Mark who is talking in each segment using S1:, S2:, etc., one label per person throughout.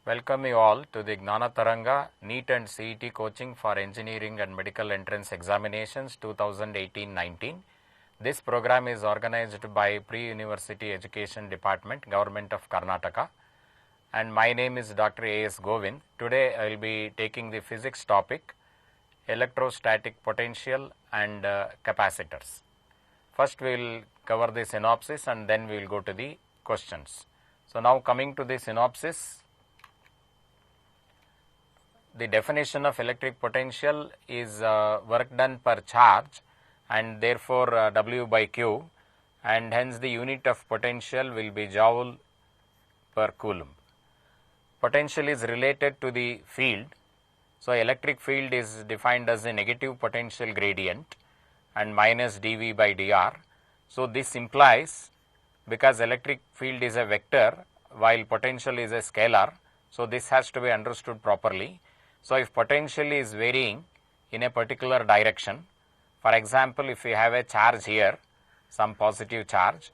S1: Welcome you all to the Gnana Taranga NEET and CET coaching for engineering and medical entrance examinations 2018-19. This program is organized by Pre-University Education Department, Government of Karnataka, and my name is Dr. A.S. Govind. Today I will be taking the physics topic, electrostatic potential and capacitors. First we will cover the synopsis and then we will go to the questions. So now coming to the synopsis, the definition of electric potential is work done per charge and therefore W by Q, and hence the unit of potential will be joule per coulomb. Potential is related to the field. So electric field is defined as a negative potential gradient and minus dV by dr. So this implies, because electric field is a vector while potential is a scalar, so this has to be understood properly. So if potential is varying in a particular direction, for example, if we have a charge here, some positive charge,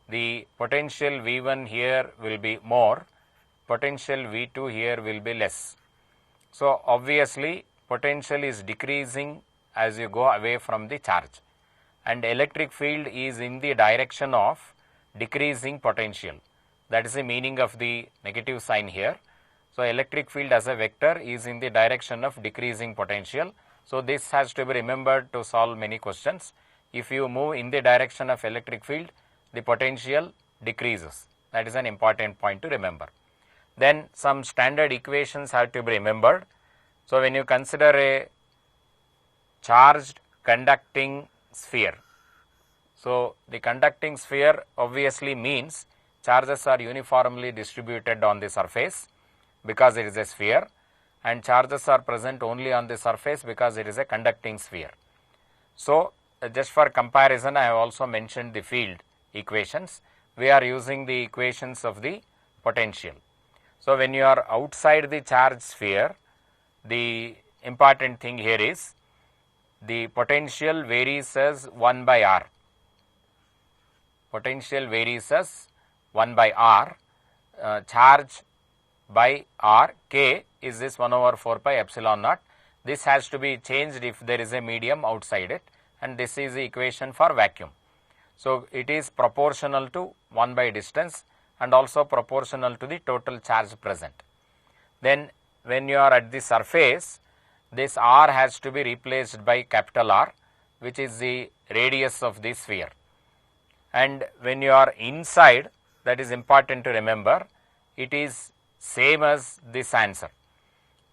S1: the potential V1 here will be more, potential V2 here will be less. So obviously potential is decreasing as you go away from the charge, and electric field is in the direction of decreasing potential. That is the meaning of the negative sign here. So electric field as a vector is in the direction of decreasing potential. So this has to be remembered to solve many questions. If you move in the direction of electric field, the potential decreases. That is an important point to remember. Then some standard equations have to be remembered. So when you consider a charged conducting sphere, so the conducting sphere obviously means charges are uniformly distributed on the surface because it is a sphere, and charges are present only on the surface because it is a conducting sphere. So just for comparison, I have also mentioned the field equations. We are using the equations of the potential. So when you are outside the charge sphere, the important thing here is the potential varies as 1 by r. Potential varies as 1 by r. Charge by r, k is this 1 over 4 pi epsilon naught. This has to be changed if there is a medium outside it, and this is the equation for vacuum. So it is proportional to 1 by distance and also proportional to the total charge present. Then when you are at the surface, this r has to be replaced by capital R, which is the radius of the sphere. And when you are inside, that is important to remember, it is same as this answer.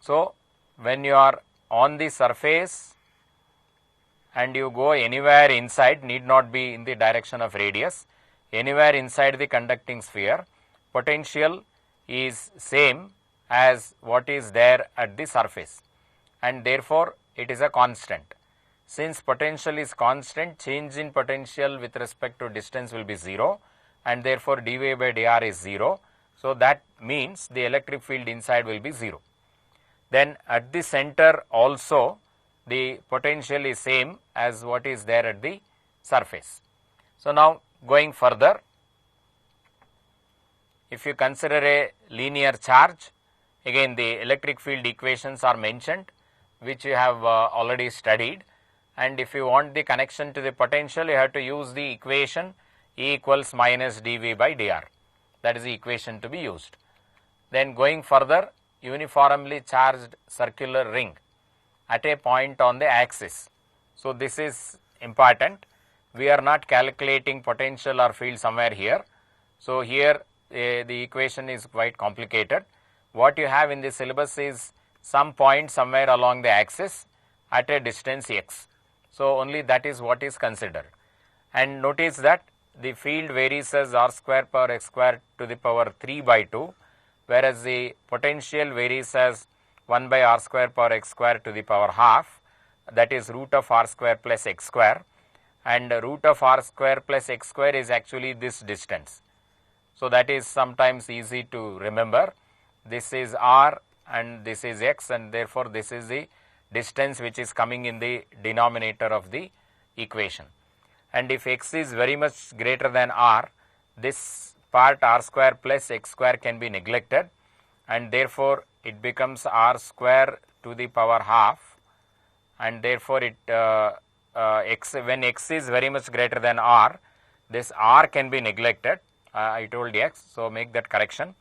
S1: So when you are on the surface and you go anywhere inside, need not be in the direction of radius, anywhere inside the conducting sphere, potential is same as what is there at the surface, and therefore it is a constant. Since potential is constant, change in potential with respect to distance will be 0, and therefore dV by dr is 0. So that means the electric field inside will be 0. Then at the center also the potential is same as what is there at the surface. So now going further, if you consider a linear charge, again the electric field equations are mentioned, which you have already studied, and if you want the connection to the potential, you have to use the equation E equals minus dV by dr. That is the equation to be used. Then going further, uniformly charged circular ring at a point on the axis. So this is important. We are not calculating potential or field somewhere here. So here the equation is quite complicated. What you have in the syllabus is some point somewhere along the axis at a distance x. So only that is what is considered. And notice that the field varies as r square power x square to the power 3 by 2, whereas the potential varies as 1 by r square power x square to the power half, that is root of r square plus x square, and root of r square plus x square is actually this distance. So that is sometimes easy to remember. This is r and this is x, and therefore this is the distance which is coming in the denominator of the equation. And if x is very much greater than r, this part r square plus x square can be neglected, and therefore it becomes r square to the power half, and therefore it when x is very much greater than r, this r can be neglected. I told x, so make that correction.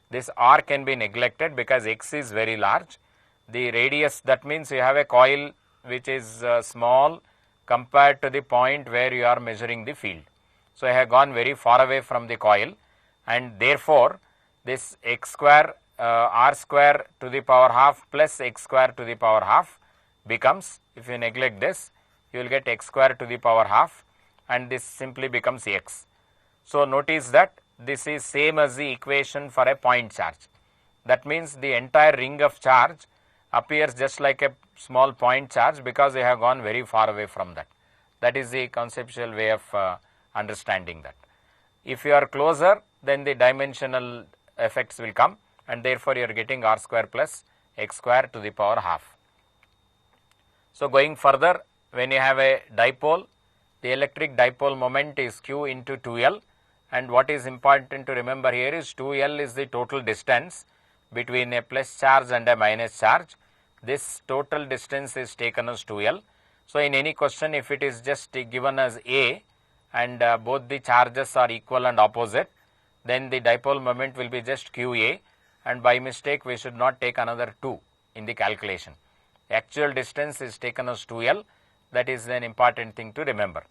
S1: This r can be neglected because x is very large. The radius, that means you have a coil which is small compared to the point where you are measuring the field. So I have gone very far away from the coil, and therefore this x square r square to the power half plus x square to the power half becomes, if you neglect this, you will get x square to the power half, and this simply becomes x. So notice that this is same as the equation for a point charge. That means the entire ring of charge appears just like a small point charge because they have gone very far away from that. That is the conceptual way of understanding that. If you are closer, then the dimensional effects will come, and therefore you are getting r square plus x square to the power half. So going further, when you have a dipole, the electric dipole moment is q into 2L, and what is important to remember here is 2L is the total distance between a plus charge and a minus charge. This total distance is taken as 2L. So in any question, if it is just given as A and both the charges are equal and opposite, then the dipole moment will be just QA, and by mistake we should not take another 2 in the calculation. The actual distance is taken as 2L. That is an important thing to remember.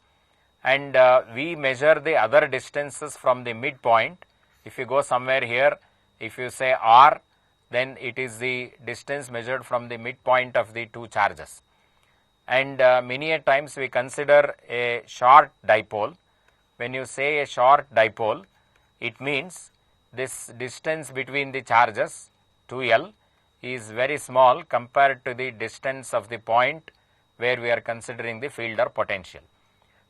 S1: And we measure the other distances from the midpoint. If you go somewhere here, if you say R, then it is the distance measured from the midpoint of the two charges. And many a times we consider a short dipole. When you say a short dipole, it means this distance between the charges 2L is very small compared to the distance of the point where we are considering the field or potential.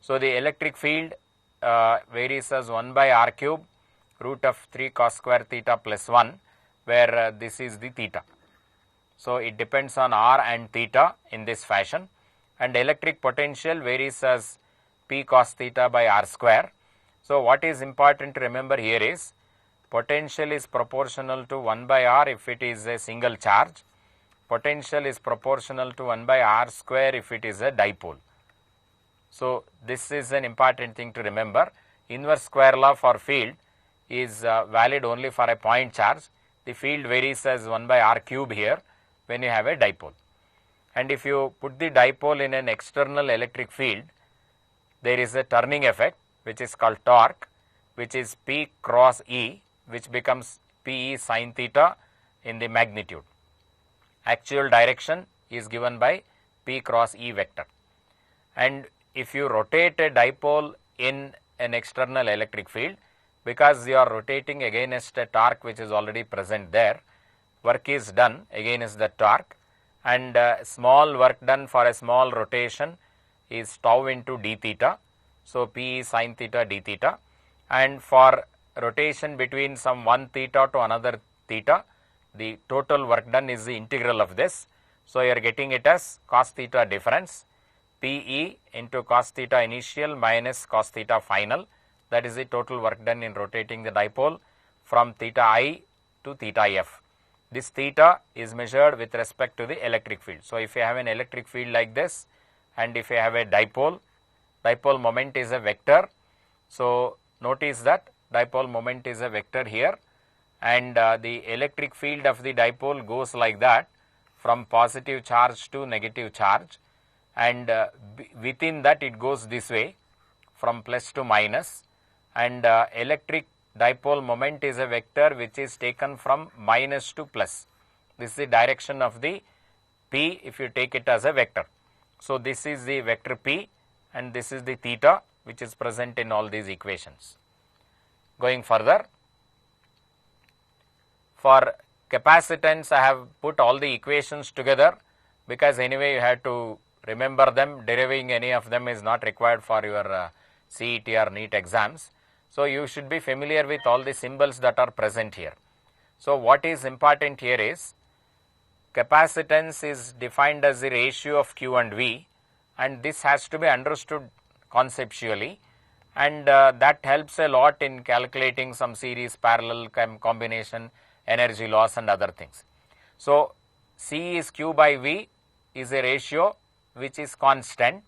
S1: So the electric field varies as 1 by r cube root of 3 cos square theta plus 1, where this is the theta. So it depends on r and theta in this fashion, and electric potential varies as p cos theta by r square. So what is important to remember here is potential is proportional to 1 by r if it is a single charge. Potential is proportional to 1 by r square if it is a dipole. So this is an important thing to remember. Inverse square law for field is valid only for a point charge. The field varies as 1 by r cube here when you have a dipole. And if you put the dipole in an external electric field, there is a turning effect which is called torque, which is P cross E, which becomes Pe sin theta in the magnitude. Actual direction is given by P cross E vector. And if you rotate a dipole in an external electric field, because you are rotating against a torque which is already present there, work is done against the torque, and small work done for a small rotation is tau into d theta. So P sin theta d theta, and for rotation between some one theta to another theta, the total work done is the integral of this. So you are getting it as cos theta difference, Pe into cos theta initial minus cos theta final. That is the total work done in rotating the dipole from theta I to theta f. This theta is measured with respect to the electric field. So if you have an electric field like this, and if you have a dipole moment is a vector. So notice that dipole moment is a vector here, and the electric field of the dipole goes like that from positive charge to negative charge, and within that it goes this way from plus to minus, and electric dipole moment is a vector which is taken from minus to plus. This is the direction of the P if you take it as a vector. So this is the vector P, and this is the theta which is present in all these equations. Going further, for capacitance I have put all the equations together because anyway you have to remember them. Deriving any of them is not required for your CET or NEET exams. So you should be familiar with all the symbols that are present here. So what is important here is capacitance is defined as the ratio of Q and V, and this has to be understood conceptually, and that helps a lot in calculating some series, parallel, combination, energy loss and other things. So, C is Q by V is a ratio which is constant.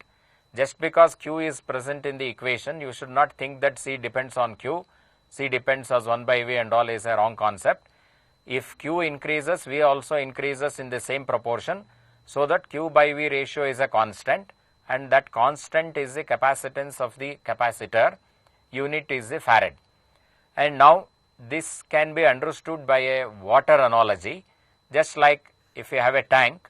S1: Just because Q is present in the equation, you should not think that C depends on Q, C depends as 1 by V and all is a wrong concept. If Q increases, V also increases in the same proportion, so that Q by V ratio is a constant, and that constant is the capacitance of the capacitor, unit is the farad. And now this can be understood by a water analogy, just like if you have a tank,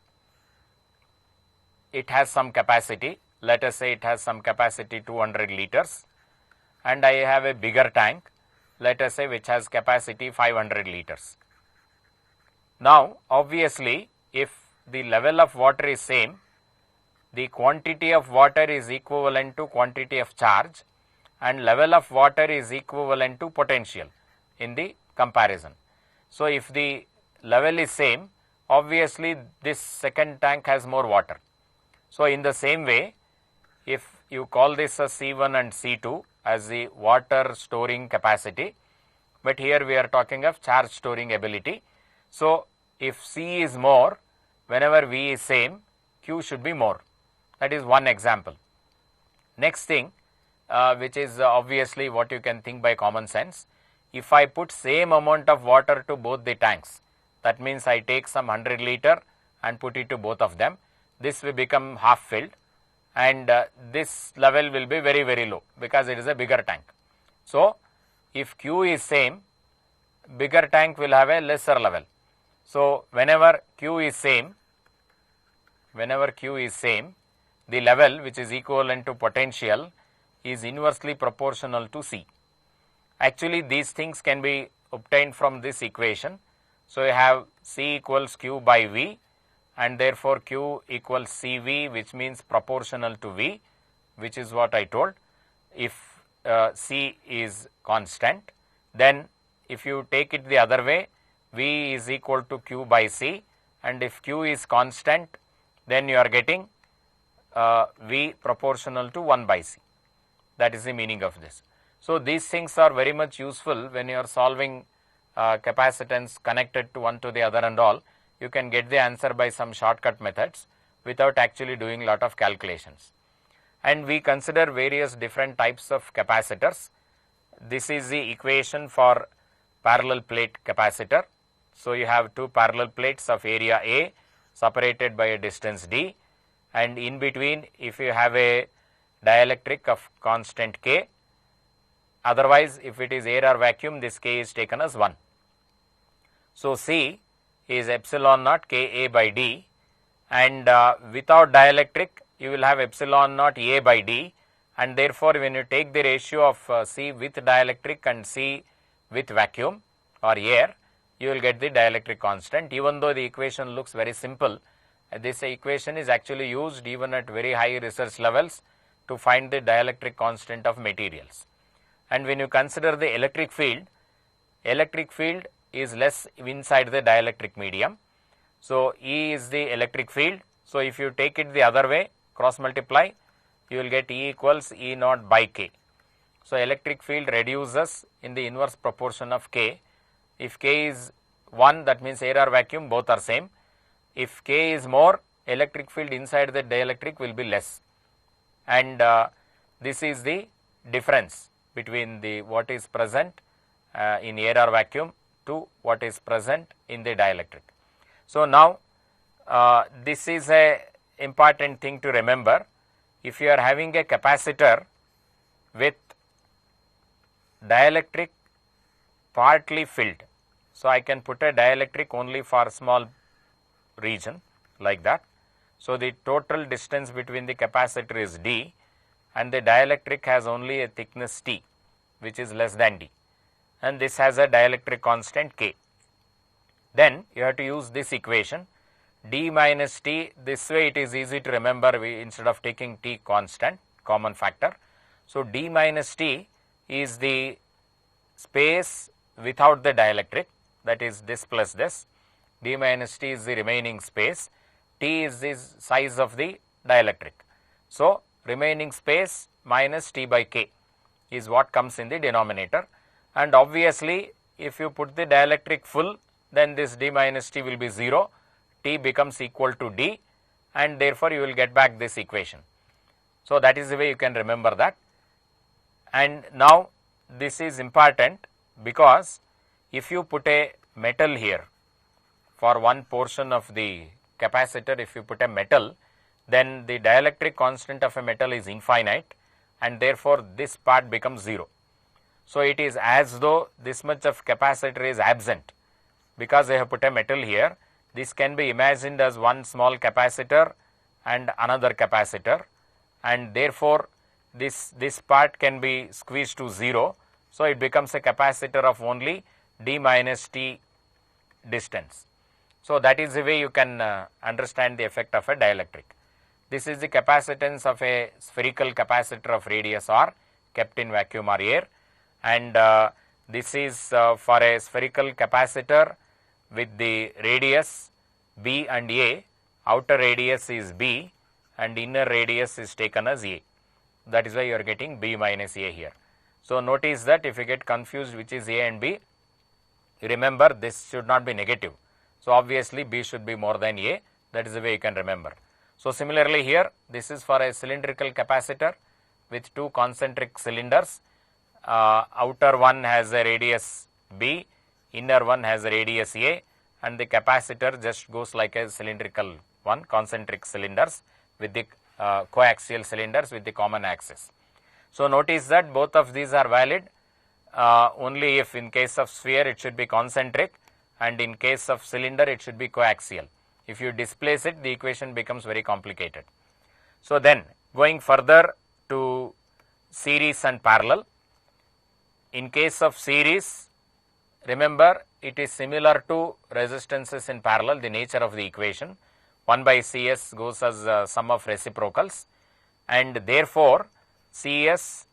S1: it has some capacity, let us say it has some capacity 200 liters, and I have a bigger tank, let us say which has capacity 500 liters. Now obviously if the level of water is same, the quantity of water is equivalent to quantity of charge, and level of water is equivalent to potential in the comparison. So if the level is same, obviously this second tank has more water. So in the same way, if you call this as C1 and C2 as the water storing capacity, but here we are talking of charge storing ability. So if C is more, whenever V is same, Q should be more. That is one example. Next thing, which is obviously what you can think by common sense, if I put same amount of water to both the tanks, that means I take some 100 liter and put it to both of them, this will become half filled, and this level will be very, very low because it is a bigger tank. So if Q is same, bigger tank will have a lesser level. So whenever Q is same, the level which is equivalent to potential is inversely proportional to C. Actually these things can be obtained from this equation. So you have C equals Q by V, and therefore Q equals CV, which means proportional to V, which is what I told. If C is constant, then if you take it the other way, V is equal to Q by C, and if Q is constant, then you are getting V proportional to 1 by C. That is the meaning of this. So these things are very much useful when you are solving capacitance connected to one to the other and all. You can get the answer by some shortcut methods without actually doing lot of calculations. And we consider various different types of capacitors. This is the equation for parallel plate capacitor. So you have two parallel plates of area A separated by a distance d, and in between if you have a dielectric of constant K, otherwise if it is air or vacuum, this K is taken as 1. So C is epsilon naught Ka by d, and without dielectric you will have epsilon naught A by d, and therefore when you take the ratio of C with dielectric and C with vacuum or air, you will get the dielectric constant. Even though the equation looks very simple, this equation is actually used even at very high research levels to find the dielectric constant of materials. And when you consider the electric field is less inside the dielectric medium. So E is the electric field. So if you take it the other way, cross multiply, you will get E equals E naught by K. So electric field reduces in the inverse proportion of K. If K is 1, that means air or vacuum, both are same. If K is more, electric field inside the dielectric will be less. And this is the difference between the what is present in air or vacuum to what is present in the dielectric. So now this is a important thing to remember. If you are having a capacitor with dielectric partly filled, so I can put a dielectric only for small region like that. So the total distance between the capacitor is d, and the dielectric has only a thickness T, which is less than d, and this has a dielectric constant K. Then you have to use this equation, d minus T. This way it is easy to remember, instead of taking T constant, common factor. So d minus T is the space without the dielectric, that is this plus this. D minus T is the remaining space. T is the size of the dielectric. So remaining space minus T by K is what comes in the denominator. And obviously if you put the dielectric full, then this d minus t will be 0, t becomes equal to d, and therefore you will get back this equation. So that is the way you can remember that. And now this is important because if you put a metal here for one portion of the capacitor, if you put a metal, then the dielectric constant of a metal is infinite, and therefore this part becomes 0. So it is as though this much of capacitor is absent because I have put a metal here. This can be imagined as one small capacitor and another capacitor, and therefore this part can be squeezed to 0. So it becomes a capacitor of only d minus t distance. So that is the way you can understand the effect of a dielectric. This is the capacitance of a spherical capacitor of radius r kept in vacuum or air, and this is for a spherical capacitor with the radius b and a. Outer radius is b and inner radius is taken as a. That is why you are getting b minus a here. So notice that if you get confused which is a and b, remember this should not be negative. So obviously b should be more than a. That is the way you can remember. So similarly here, this is for a cylindrical capacitor with two concentric cylinders. Outer one has a radius b, inner one has a radius a, and the capacitor just goes like a cylindrical one, concentric cylinders with the coaxial cylinders with the common axis. So notice that both of these are valid only if in case of sphere it should be concentric, and in case of cylinder it should be coaxial. If you displace it, the equation becomes very complicated. So then going further to series and parallel. In case of series, remember it is similar to resistances in parallel, the nature of the equation. 1 by Cs goes as sum of reciprocals, and therefore Cs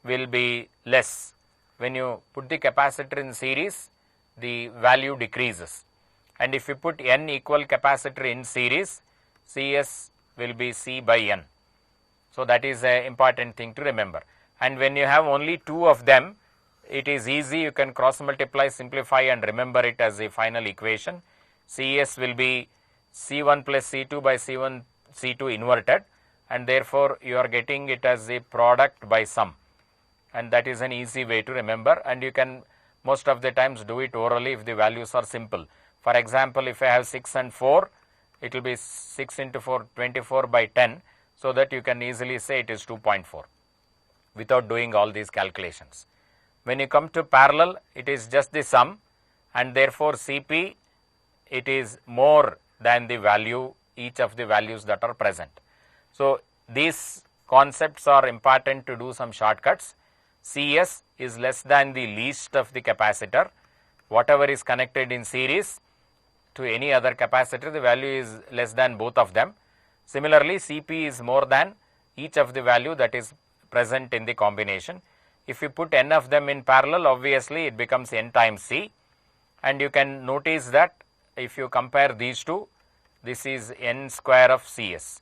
S1: will be less. When you put the capacitor in series, the value decreases, and if you put n equal capacitor in series, Cs will be C by n. So that is an important thing to remember. And when you have only two of them, it is easy, you can cross multiply, simplify and remember it as a final equation. Cs will be C1 plus C2 by C1 C2 inverted, and therefore you are getting it as a product by sum, and that is an easy way to remember, and you can most of the times do it orally if the values are simple. For example, if I have 6 and 4, it will be 6 into 4, 24 by 10, so that you can easily say it is 2.4 without doing all these calculations. When you come to parallel, it is just the sum, and therefore Cp, it is more than the value, each of the values that are present. So these concepts are important to do some shortcuts. Cs is less than the least of the capacitor. Whatever is connected in series to any other capacitor, the value is less than both of them. Similarly, Cp is more than each of the value that is present in the combination. If you put n of them in parallel, obviously it becomes n times C, and you can notice that if you compare these two, this is n square of Cs.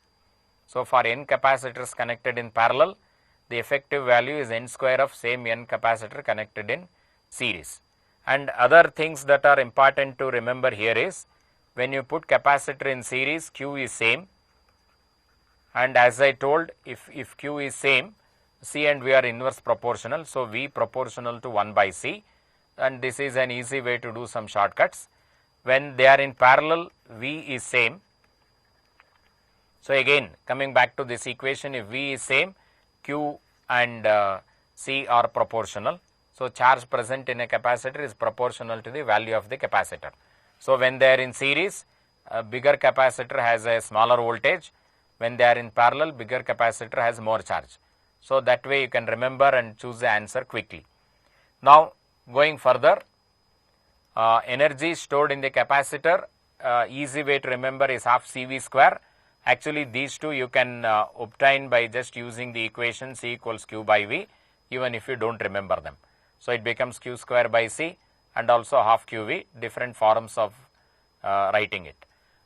S1: So for n capacitors connected in parallel, the effective value is n square of same n capacitor connected in series. And other things that are important to remember here is, when you put capacitor in series, Q is same, and as I told, if Q is same, C and V are inverse proportional, so V proportional to 1 by C, and this is an easy way to do some shortcuts. When they are in parallel, V is same. So again, coming back to this equation, if V is same, Q and C are proportional. So charge present in a capacitor is proportional to the value of the capacitor. So when they are in series, a bigger capacitor has a smaller voltage. When they are in parallel, bigger capacitor has more charge. So that way you can remember and choose the answer quickly. Now going further, energy stored in the capacitor, easy way to remember is half CV square. Actually these two you can obtain by just using the equation C equals Q by V, even if you don't remember them. So it becomes Q square by C and also half QV, different forms of writing it.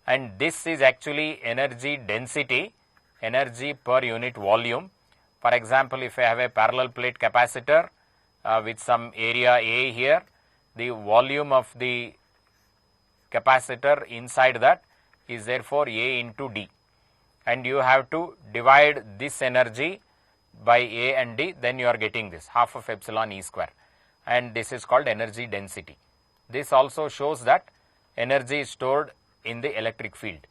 S1: And this is actually energy density, energy per unit volume. For example, if I have a parallel plate capacitor with some area A here, the volume of the capacitor inside that is therefore A into D, and you have to divide this energy by A and D, then you are getting this half of epsilon E square, and this is called energy density. This also shows that energy is stored in the electric field,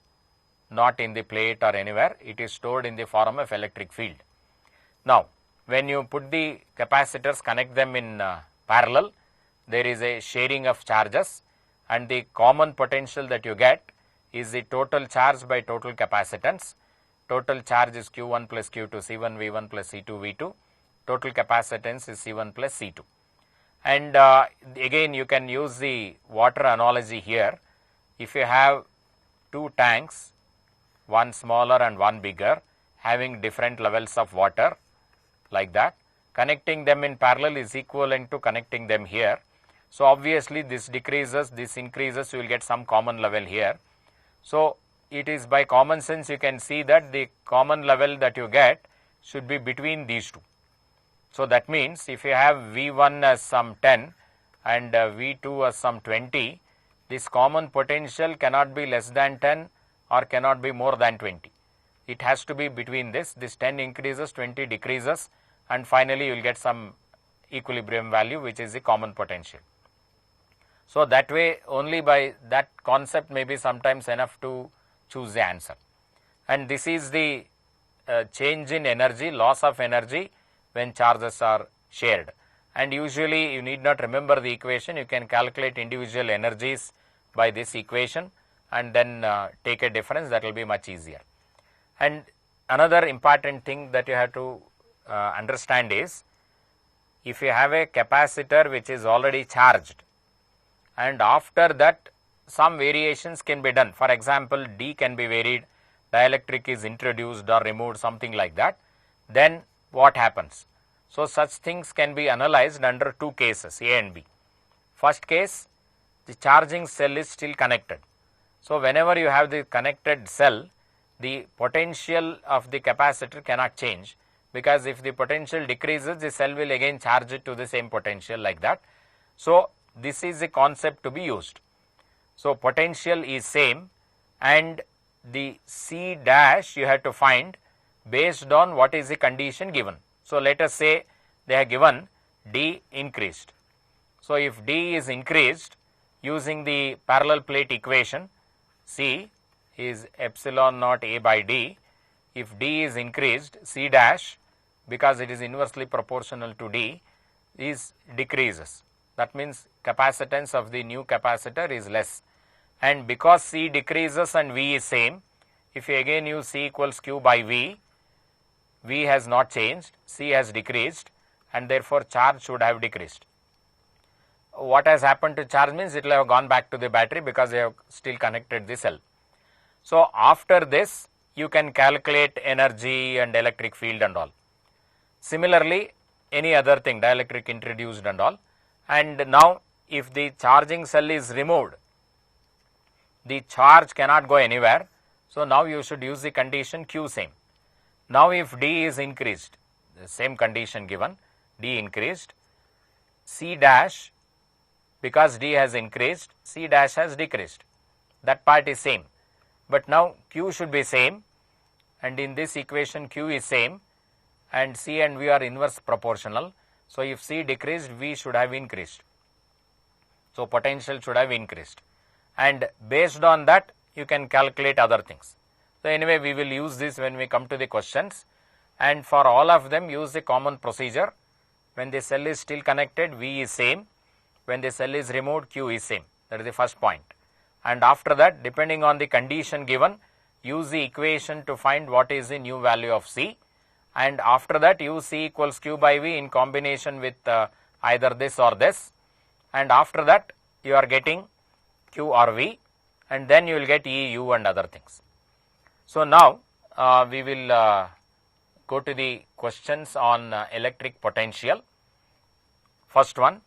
S1: not in the plate or anywhere. It is stored in the form of electric field. Now, when you put the capacitors, connect them in parallel, there is a sharing of charges, and the common potential that you get is the total charge by total capacitance. Total charge is Q1 plus Q2, C1 V1 plus C2 V2. Total capacitance is C1 plus C2. And again, you can use the water analogy here. If you have two tanks, one smaller and one bigger, having different levels of water like that, connecting them in parallel is equivalent to connecting them here. So obviously this decreases, this increases, you will get some common level here. So it is by common sense you can see that the common level that you get should be between these two. So that means if you have V1 as some 10 and V2 as some 20, this common potential cannot be less than 10 or cannot be more than 20. It has to be between this 10 increases, 20 decreases, and finally you will get some equilibrium value, which is the common potential. So that way, only by that concept may be sometimes enough to choose the answer. And this is the change in energy, loss of energy when charges are shared. And usually you need not remember the equation, you can calculate individual energies by this equation and then take a difference. That will be much easier. And another important thing that you have to understand is, if you have a capacitor which is already charged, and after that some variations can be done. For example, D can be varied, dielectric is introduced or removed, something like that. Then what happens? So such things can be analyzed under two cases, A and B. First case, the charging cell is still connected. So whenever you have the connected cell, the potential of the capacitor cannot change, because if the potential decreases, the cell will again charge it to the same potential, like that. So this is the concept to be used. So potential is same, and the C dash you have to find based on what is the condition given. So let us say they have given D increased. So if D is increased, using the parallel plate equation, C is epsilon naught A by D. If D is increased, C dash, because it is inversely proportional to D, is decreases. That means capacitance of the new capacitor is less. And because C decreases and V is same, if you again use C equals Q by V, V has not changed, C has decreased, and therefore charge should have decreased. What has happened to charge means it will have gone back to the battery, because they have still connected the cell. So after this you can calculate energy and electric field and all. Similarly, any other thing, dielectric introduced and all. And now if the charging cell is removed, the charge cannot go anywhere. So now you should use the condition Q same. Now if D is increased, the same condition given, D increased, C dash, because D has increased, C dash has decreased. That part is same. But now Q should be same, and in this equation Q is same, and C and V are inverse proportional. So if C decreased, V should have increased. So potential should have increased. And based on that, you can calculate other things. So anyway, we will use this when we come to the questions. And for all of them, use the common procedure. When the cell is still connected, V is same. When the cell is removed, Q is same. That is the first point. And after that, depending on the condition given, use the equation to find what is the new value of C. And after that, use C equals Q by V in combination with either this or this. And after that, you are getting Q or V, and then you will get E, U and other things. So now we will go to the questions on electric potential. First one,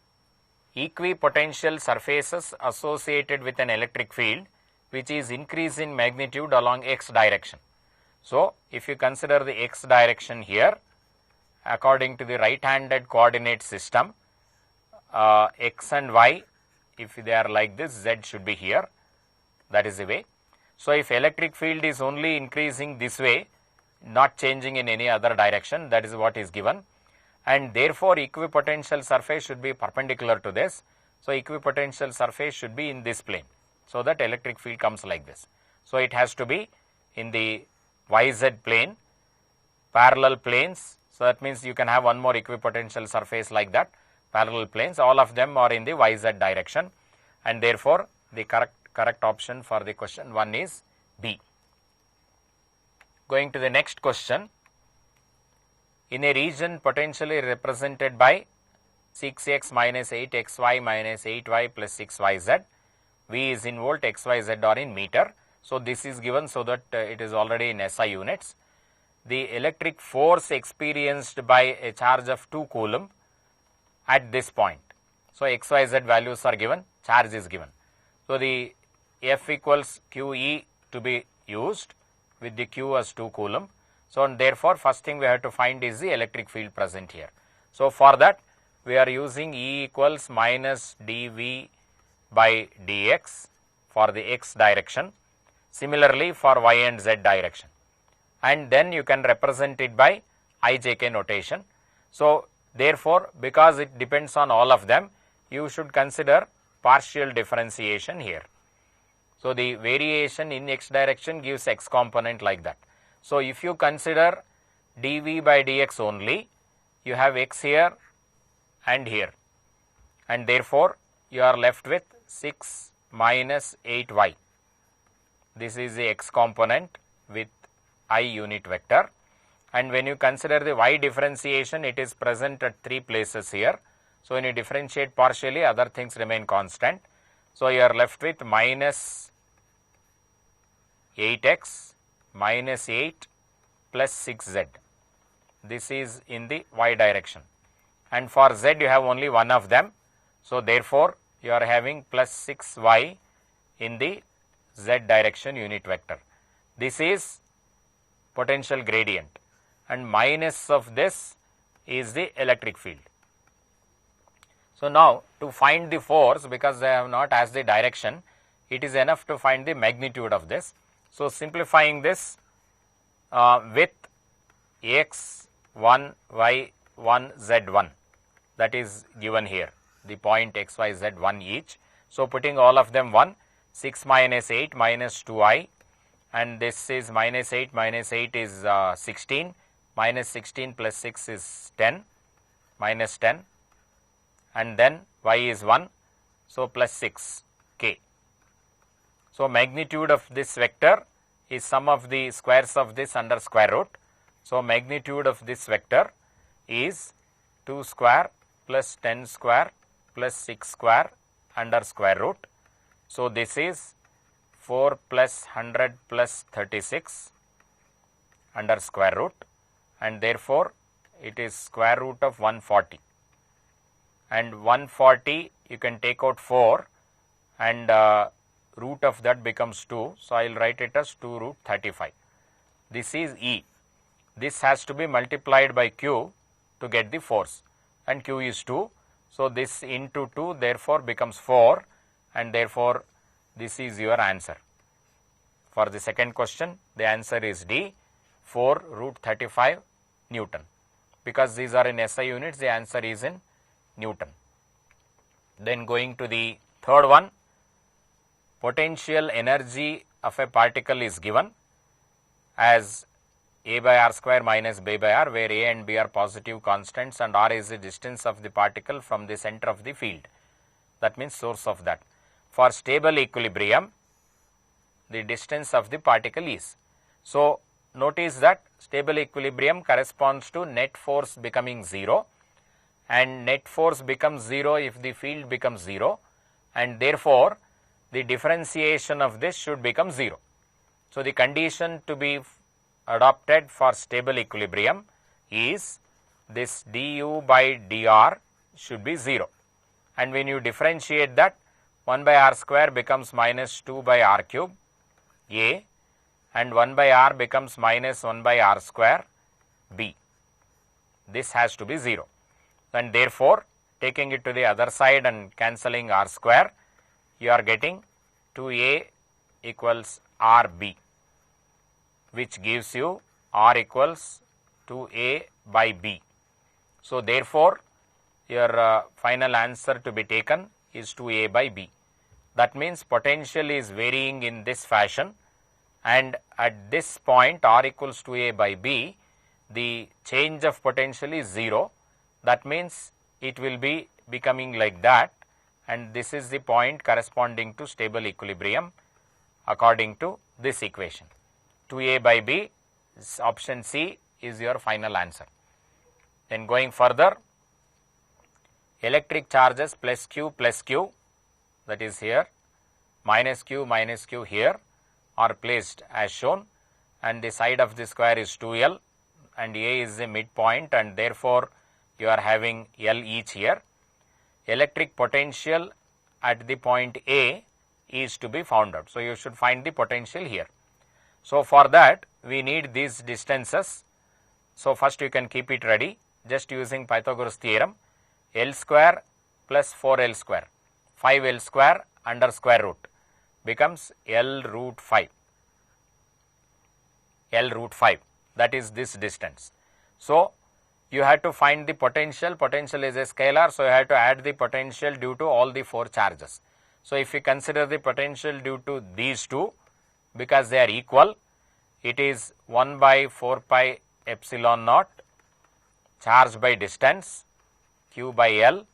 S1: equipotential surfaces associated with an electric field which is increase in magnitude along x direction. So if you consider the x direction here, according to the right-handed coordinate system, x and y, if they are like this, z should be here, That is the way. So if electric field is only increasing this way, not changing in any other direction, that is what is given, and therefore equipotential surface should be perpendicular to this. So equipotential surface should be in this plane, so that electric field comes like this. So it has to be in the YZ plane, parallel planes. So that means you can have one more equipotential surface like that, parallel planes, all of them are in the YZ direction, and therefore the correct option for the question 1 is B. Going to the next question. In a region potentially represented by 6x minus 8xy minus 8y plus 6yz, V is in volt, xyz are in meter. So this is given so that it is already in SI units. The electric force experienced by a charge of 2 coulomb at this point. So xyz values are given, charge is given. So the F equals QE to be used with the Q as 2 coulomb. So and therefore first thing we have to find is the electric field present here. So for that we are using E equals minus dV by dx for the x direction, similarly for y and z direction, and then you can represent it by IJK notation. So therefore because it depends on all of them, you should consider partial differentiation here. So the variation in x direction gives x component like that. So if you consider dV by dx only, you have x here and here, and therefore you are left with 6 minus 8y. This is the x component with I unit vector, and when you consider the y differentiation, it is present at 3 places here. So when you differentiate partially, other things remain constant. So you are left with minus 8x minus 8 plus 6z. This is in the y direction, and for z you have only one of them. So therefore you are having plus 6y in the z direction unit vector. This is potential gradient, and minus of this is the electric field. So now to find the force, because they have not asked the direction, it is enough to find the magnitude of this. So simplifying this with x1, y1, z1, that is given here, the point x, y, z 1 each. So putting all of them 1, 6 minus 8 minus 2i, and this is minus 8 is 16, minus 16 plus 6 is 10, minus 10, and then y is 1, so plus 6 k. So magnitude of this vector is sum of the squares of this under square root. So magnitude of this vector is 2 square plus 10 square plus 6 square under square root. So this is 4 plus 100 plus 36 under square root, and therefore it is square root of 140, and 140 you can take out 4, and root of that becomes 2. So I will write it as 2 root 35. This is E. This has to be multiplied by Q to get the force, and Q is 2. So this into 2 therefore becomes 4, and therefore this is your answer. For the second question, the answer is D, 4 root 35 Newton. Because these are in SI units, the answer is in Newton. Then going to the third one, potential energy of a particle is given as A by r square minus B by r, where A and B are positive constants and r is the distance of the particle from the center of the field. That means source of that. For stable equilibrium, the distance of the particle is. So notice that stable equilibrium corresponds to net force becoming 0, and net force becomes 0 if the field becomes 0, and therefore the differentiation of this should become 0. So the condition to be adopted for stable equilibrium is this du by dr should be 0, and when you differentiate that, 1 by r square becomes minus 2 by r cube A, and 1 by r becomes minus 1 by r square B. This has to be 0, and therefore taking it to the other side and cancelling r square, you are getting 2a equals RB, which gives you R equals 2A by B. So therefore, your final answer to be taken is 2A by B. That means potential is varying in this fashion, and at this point R equals 2A by B, the change of potential is 0. That means it will be becoming like that, and this is the point corresponding to stable equilibrium according to this equation. 2A by B, option C is your final answer. Then going further, electric charges plus Q, that is here, minus Q here, are placed as shown, and the side of the square is 2L, and A is the midpoint, and therefore you are having L each here. Electric potential at the point A is to be found out. So you should find the potential here. So for that we need these distances. So first you can keep it ready, just using Pythagoras theorem. L square plus 4L square, 5L square under square root becomes L root 5. L root 5, that is this distance. So you have to find the potential. Potential is a scalar, so you have to add the potential due to all the 4 charges. So if you consider the potential due to these two, because they are equal, it is 1 by 4 pi epsilon naught charge by distance Q by L,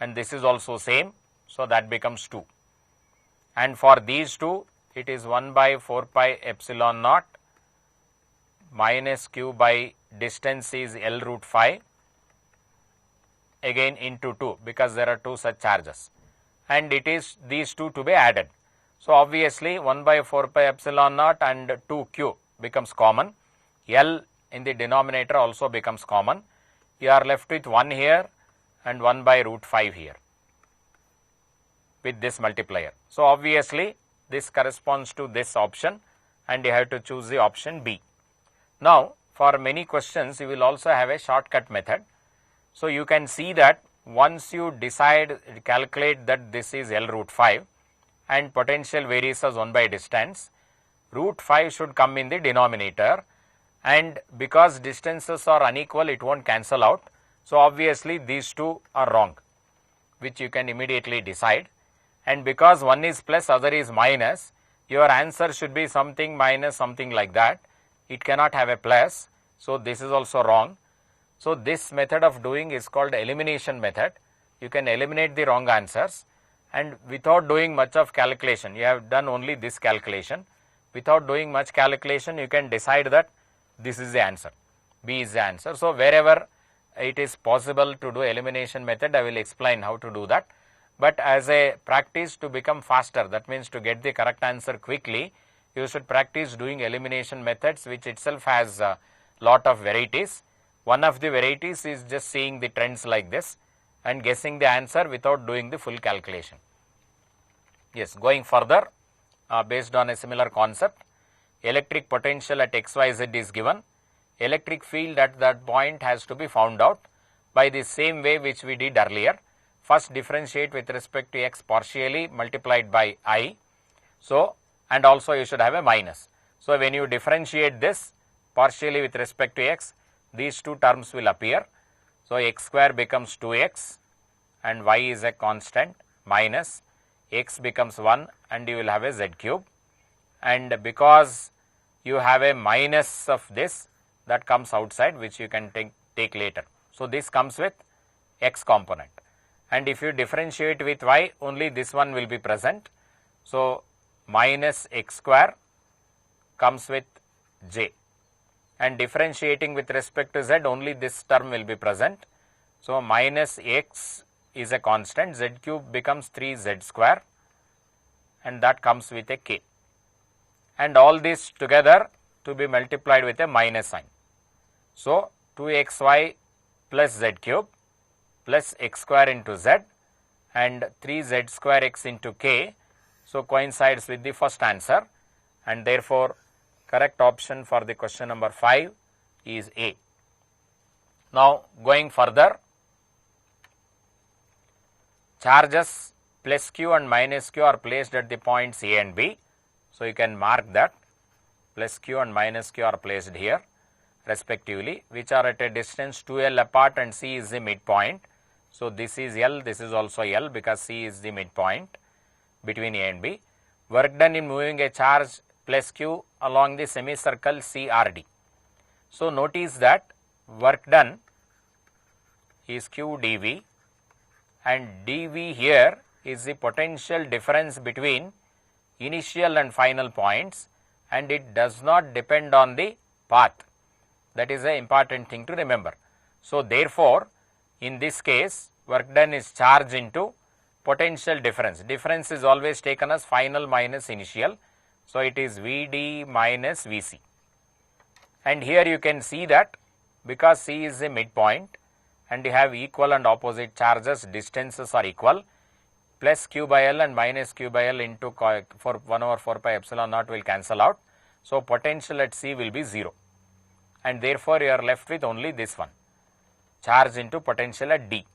S1: and this is also same, so that becomes 2. And for these two, it is 1 by 4 pi epsilon naught minus Q by distance is L root 5, again into 2, because there are 2 such charges, and it is these two to be added. So obviously 1 by 4 pi epsilon naught and 2Q becomes common. L in the denominator also becomes common. You are left with 1 here and 1 by root 5 here with this multiplier. So obviously this corresponds to this option, and you have to choose the option B. Now for many questions you will also have a shortcut method. So you can see that once you calculate that this is L root 5 and potential varies as 1 by distance, root 5 should come in the denominator, and because distances are unequal it won't cancel out. So obviously these two are wrong, which you can immediately decide, and because one is plus other is minus, your answer should be something minus something like that. It cannot have a plus, so this is also wrong. So this method of doing is called elimination method. You can eliminate the wrong answers, and without doing much of calculation, you have done only this calculation. Without doing much calculation, you can decide that this is the answer, B is the answer. So wherever it is possible to do elimination method, I will explain how to do that. But as a practice to become faster, that means to get the correct answer quickly, you should practice doing elimination methods, which itself has a lot of varieties. One of the varieties is just seeing the trends like this and guessing the answer without doing the full calculation. Yes, going further, based on a similar concept, electric potential at XYZ is given. Electric field at that point has to be found out by the same way which we did earlier. First differentiate with respect to x partially multiplied by I. So, and also you should have a minus. So when you differentiate this partially with respect to x, these two terms will appear. So x square becomes 2x and y is a constant, minus x becomes 1 and you will have a z cube, and because you have a minus of this, that comes outside, which you can take later. So this comes with x component, and if you differentiate with y, only this one will be present. So minus x square comes with j, and differentiating with respect to z, only this term will be present. So minus x is a constant, z cube becomes 3z square, and that comes with a k, and all this together to be multiplied with a minus sign. So 2xy plus z cube plus x square into z and 3z square x into k, so coincides with the first answer, and therefore correct option for the question number 5 is A. Now going further, charges plus q and minus q are placed at the points A and B. So, you can mark that plus q and minus q are placed here respectively, which are at a distance 2L apart, and C is the midpoint. So, this is L, this is also L, because C is the midpoint between A and B. Work done in moving a charge plus q along the semicircle CRD. So, notice that work done is q dV, and dV here is the potential difference between initial and final points, and it does not depend on the path. That is an important thing to remember. So, therefore, in this case work done is charge into potential difference. Difference is always taken as final minus initial. So, it is Vd minus Vc, and here you can see that because C is the midpoint and you have equal and opposite charges, distances are equal, plus q by L and minus q by L into for 1 over 4 pi epsilon naught will cancel out. So, potential at C will be 0, and therefore, you are left with only this one, charge into potential at D,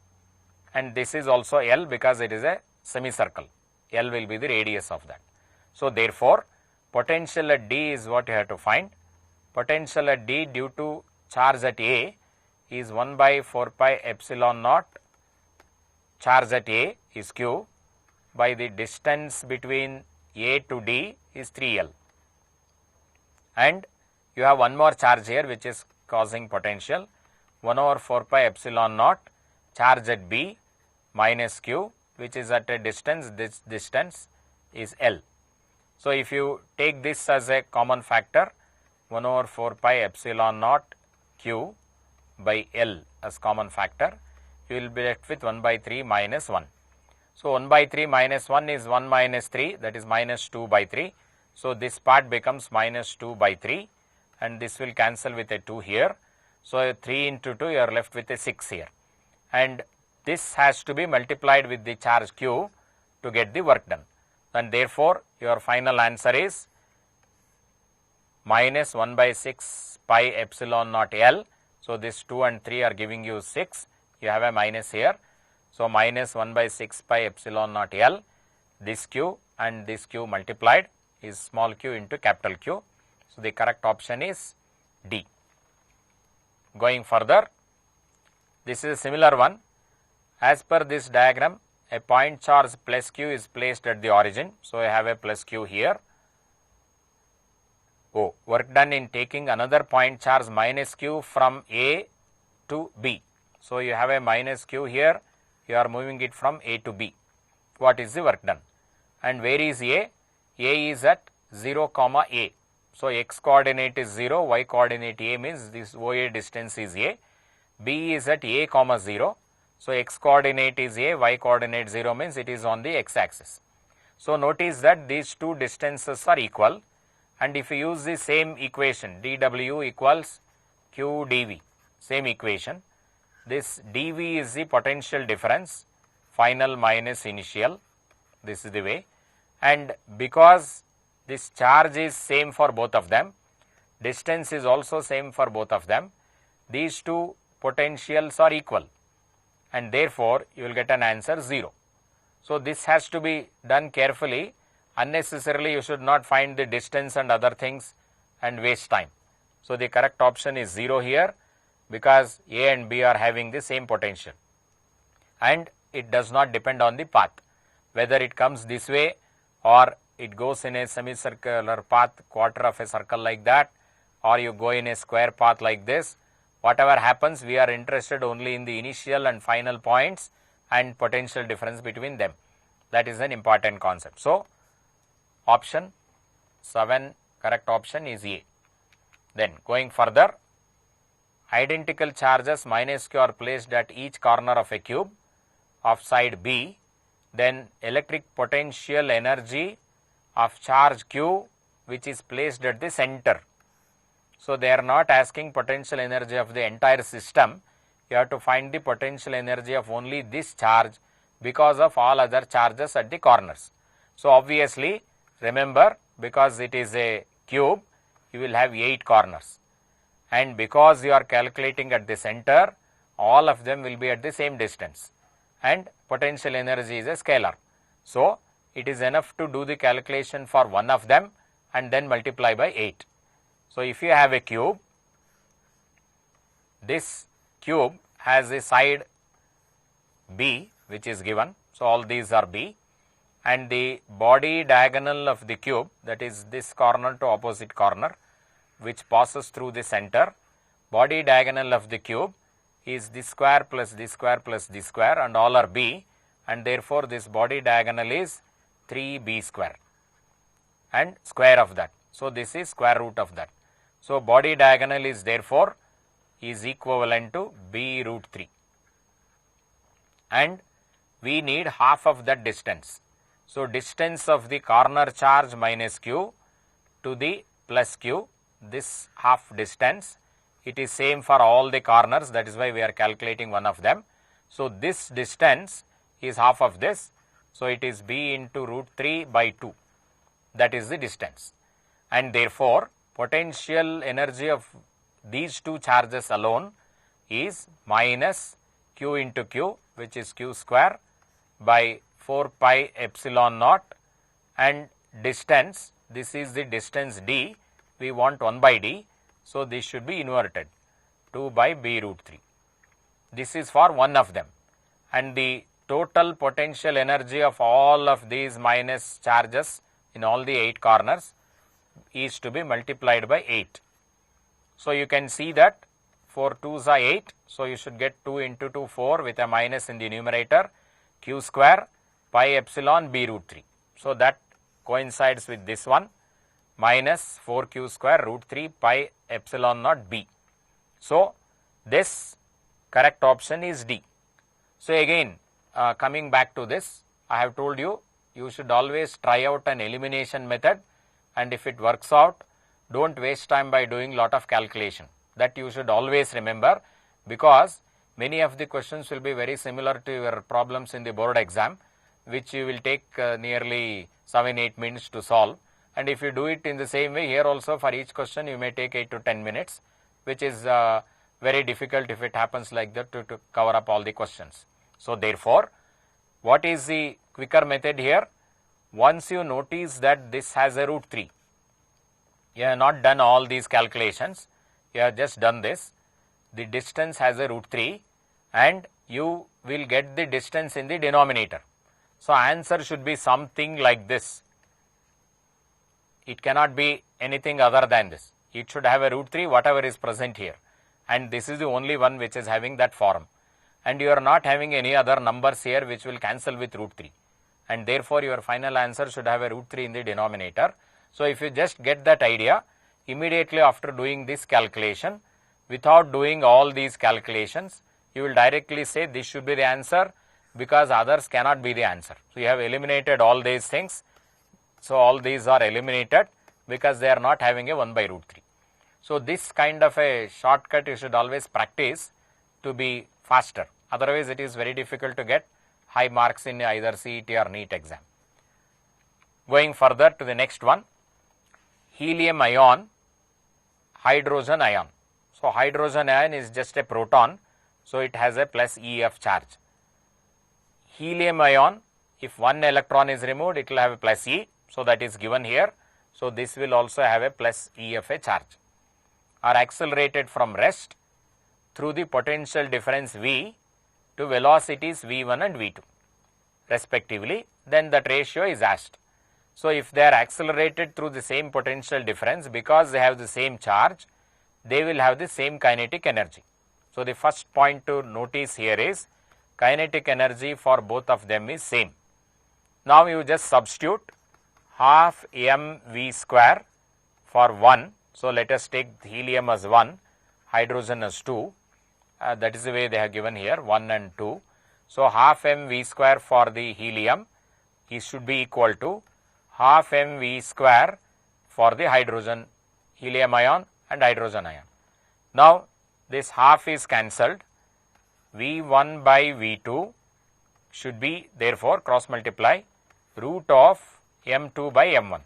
S1: and this is also L because it is a semicircle. L will be the radius of that. So, therefore, potential at D is what you have to find. Potential at D due to charge at A is 1 by 4 pi epsilon naught, charge at A is q, by the distance between A to D is 3L, and you have one more charge here which is causing potential, 1 over 4 pi epsilon naught, charge at B minus q, which is at a distance, this distance is L. So, if you take this as a common factor, 1 over 4 pi epsilon naught q by L as common factor, you will be left with 1 by 3 minus 1. So, 1 by 3 minus 1 is 1 minus 3, that is minus 2 by 3. So, this part becomes minus 2 by 3, and this will cancel with a 2 here. So, 3 into 2 you are left with a 6 here, and this has to be multiplied with the charge q to get the work done, and therefore, your final answer is minus 1 by 6 pi epsilon naught L. So, this 2 and 3 are giving you 6, you have a minus here. So, minus 1 by 6 pi epsilon naught L, this q and this q multiplied is small q into capital Q. So, the correct option is D. Going further, this is a similar one. As per this diagram, a point charge plus q is placed at the origin. So, I have a plus q here. O, work done in taking another point charge minus q from A to B. So, you have a minus q here, you are moving it from A to B. What is the work done? And where is A? A is at 0 comma A. So, x coordinate is 0, y coordinate A means this OA distance is A. B is at A comma 0. So, x coordinate is A, y coordinate 0 means it is on the x axis. So, notice that these two distances are equal, and if you use the same equation dw equals q dv, same equation, this dv is the potential difference, final minus initial, this is the way, and because this charge is same for both of them, distance is also same for both of them, these two potentials are equal, and therefore, you will get an answer 0. So, this has to be done carefully. Unnecessarily, you should not find the distance and other things and waste time. So, the correct option is 0 here, because A and B are having the same potential, and it does not depend on the path, whether it comes this way or it goes in a semicircular path, quarter of a circle like that, or you go in a square path like this. Whatever happens, we are interested only in the initial and final points and potential difference between them. That is an important concept. So, option 7, correct option is A. Then going further, identical charges minus q are placed at each corner of a cube of side B, then electric potential energy of charge q which is placed at the center. So, they are not asking potential energy of the entire system, you have to find the potential energy of only this charge because of all other charges at the corners. So, obviously, remember, because it is a cube, you will have 8 corners, and because you are calculating at the center, all of them will be at the same distance, and potential energy is a scalar. So, it is enough to do the calculation for one of them and then multiply by 8. So, if you have a cube, this cube has a side B which is given. So, all these are B, and the body diagonal of the cube, that is this corner to opposite corner, which passes through the center, body diagonal of the cube is this square plus this square plus this square, and all are B, and therefore, this body diagonal is 3B square and square of that. So, this is square root of that. So, body diagonal is therefore is equivalent to B root 3, and we need half of that distance. So, distance of the corner charge minus Q to the plus Q, this half distance, it is same for all the corners, that is why we are calculating one of them. So, this distance is half of this. So, it is B into root 3 by 2, that is the distance, and therefore, potential energy of these two charges alone is minus Q into Q, which is Q square by 4 pi epsilon naught, and distance, this is the distance D, we want 1 by D. So, this should be inverted 2 by B root 3. This is for one of them, and the total potential energy of all of these minus charges in all the 8 corners is to be multiplied by 8. So, you can see that 4 2s are 8. So, you should get 2 into 2 4 with a minus in the numerator, Q square pi epsilon B root 3. So, that coincides with this one, minus 4Q square root 3 pi epsilon naught B. So, this correct option is D. So, again coming back to this, I have told you, you should always try out an elimination method, and if it works out, don't waste time by doing lot of calculation. That you should always remember, because many of the questions will be very similar to your problems in the board exam, which you will take nearly 7-8 minutes to solve. And if you do it in the same way, here also for each question you may take 8 to 10 minutes, which is very difficult if it happens like that to cover up all the questions. So, therefore, what is the quicker method here? Once you notice that this has a root 3, you have not done all these calculations, you have just done this, the distance has a root 3, and you will get the distance in the denominator. So, answer should be something like this. It cannot be anything other than this. It should have a root 3 whatever is present here, and this is the only one which is having that form, and you are not having any other numbers here which will cancel with root 3, and therefore, your final answer should have a root 3 in the denominator. So, if you just get that idea, immediately after doing this calculation, without doing all these calculations, you will directly say this should be the answer, because others cannot be the answer. So, you have eliminated all these things. So, all these are eliminated because they are not having a 1 by root 3. So, this kind of a shortcut you should always practice to be faster. Otherwise, it is very difficult to get high marks in either CET or NEET exam. Going further to the next one, helium ion, hydrogen ion. So, hydrogen ion is just a proton. So, it has a plus EF charge. Helium ion, if one electron is removed, it will have a plus E. So, that is given here. So, this will also have a plus EFA charge, are accelerated from rest through the potential difference V to velocities V1 and V2 respectively, then that ratio is asked. So, if they are accelerated through the same potential difference, because they have the same charge, they will have the same kinetic energy. So, the first point to notice here is kinetic energy for both of them is same. Now, you just substitute half mv square for 1. So, let us take helium as 1, hydrogen as 2, that is the way they have given here 1 and 2. So, half mv square for the helium is should be equal to half mv square for the hydrogen, helium ion and hydrogen ion. Now, this half is cancelled, V1 by V2 should be therefore cross multiply root of M2 by M1.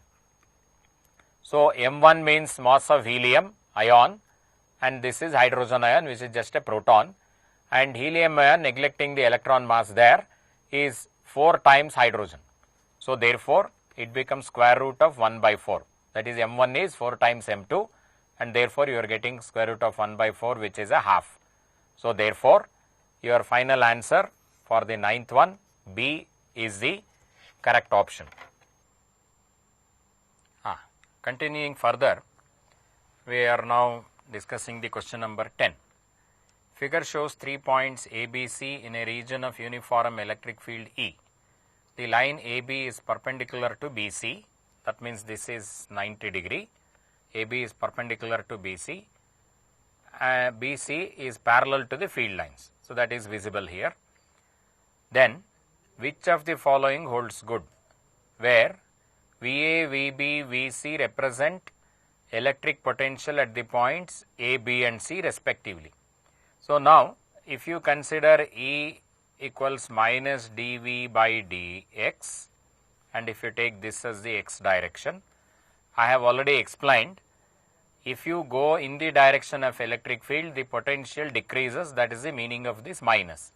S1: So, M1 means mass of helium ion, and this is hydrogen ion, which is just a proton, and helium ion, neglecting the electron mass there, is 4 times hydrogen. So, therefore, it becomes square root of 1 by 4, that is m1 is 4 times m2, and therefore you are getting square root of 1 by 4, which is a half. So therefore your final answer for the ninth one, B, is the correct option. Continuing further, we are now discussing the question number 10. Figure shows 3 points A, B, C in a region of uniform electric field E. The line AB is perpendicular to BC, that means this is 90 degree. AB is perpendicular to BC, BC is parallel to the field lines. So that is visible here. Then which of the following holds good, where VA, VB, VC represent electric potential at the points A, B and C respectively. So now if you consider E equals minus dV by dx, and if you take this as the x direction, I have already explained, if you go in the direction of electric field, the potential decreases, that is the meaning of this minus,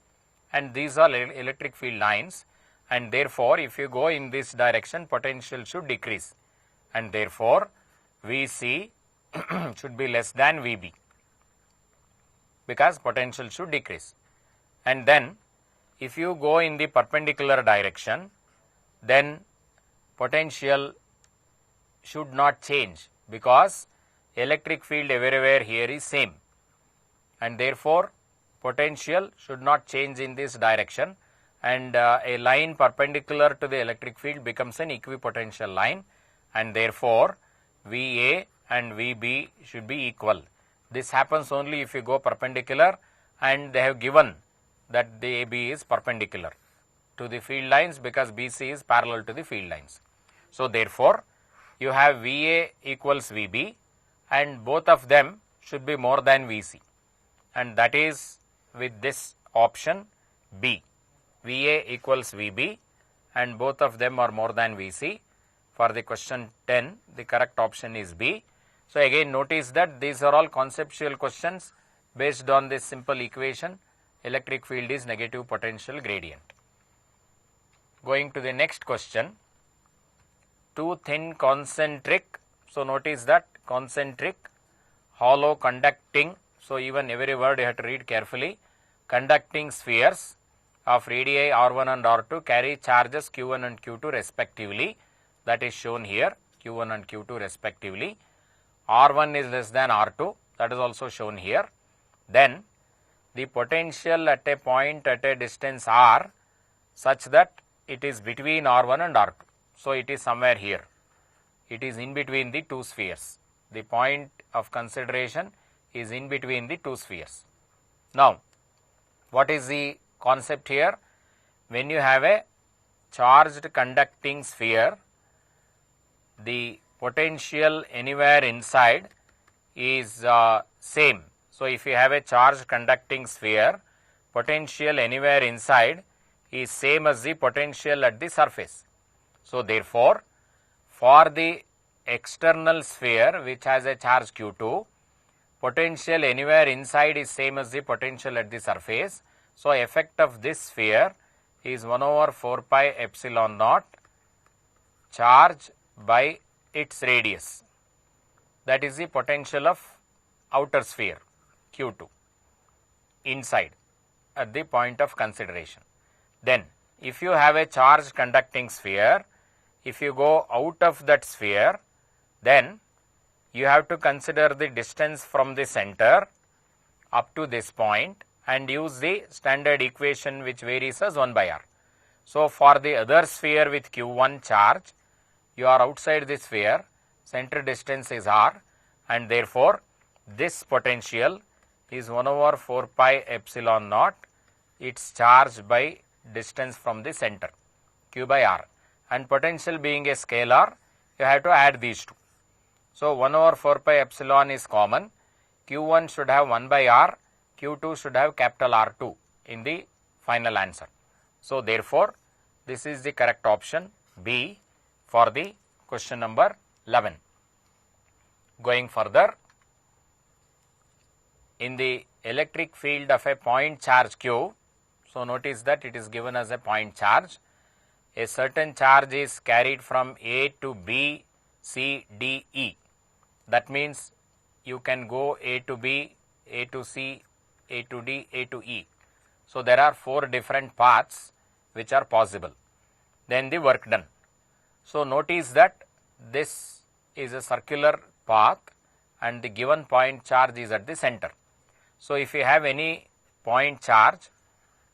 S1: and these are electric field lines, and therefore if you go in this direction, potential should decrease, and therefore VC should be less than VB, because potential should decrease. And then if you go in the perpendicular direction, then potential should not change, because electric field everywhere here is same, and therefore potential should not change in this direction, and a line perpendicular to the electric field becomes an equipotential line, and therefore VA and VB should be equal. This happens only if you go perpendicular, and they have given that the AB is perpendicular to the field lines, because BC is parallel to the field lines. So therefore you have VA equals VB, and both of them should be more than VC, and that is with this option B, VA equals VB and both of them are more than VC. For the question 10, the correct option is B. So again notice that these are all conceptual questions based on this simple equation, electric field is negative potential gradient. Going to the next question, two thin concentric, so notice that concentric, hollow, conducting, so even every word you have to read carefully, conducting spheres of radii R1 and R2 carry charges Q1 and Q2 respectively, that is shown here, Q1 and Q2 respectively. R1 is less than R2, that is also shown here. Then the potential at a point at a distance R such that it is between R1 and R2. So it is somewhere here, it is in between the two spheres. The point of consideration is in between the two spheres. Now what is the concept here? When you have a charged conducting sphere, the potential anywhere inside is same. So if you have a charged conducting sphere, potential anywhere inside is same as the potential at the surface. So therefore for the external sphere which has a charge Q2, potential anywhere inside is same as the potential at the surface. So effect of this sphere is 1 over 4 pi epsilon naught charge by its radius, that is the potential of outer sphere Q2 inside at the point of consideration. Then if you have a charged conducting sphere, if you go out of that sphere, then you have to consider the distance from the center up to this point and use the standard equation which varies as 1 by r. So for the other sphere with Q1 charge, you are outside the sphere, center distance is r, and therefore this potential is 1 over 4 pi epsilon naught, its charge by distance from the center, Q by r, and potential being a scalar, you have to add these two. So 1 over 4 pi epsilon is common, Q1 should have 1 by r, Q2 should have capital R2 in the final answer. So therefore this is the correct option B for the question number 11. Going further, in the electric field of a point charge Q, so notice that it is given as a point charge. A certain charge is carried from A to B C, D, E. That means you can go A to B, A to C, A to D, A to E. So there are 4 different paths which are possible. Then the work done. So notice that this is a circular path and the given point charge is at the center. So if you have any point charge,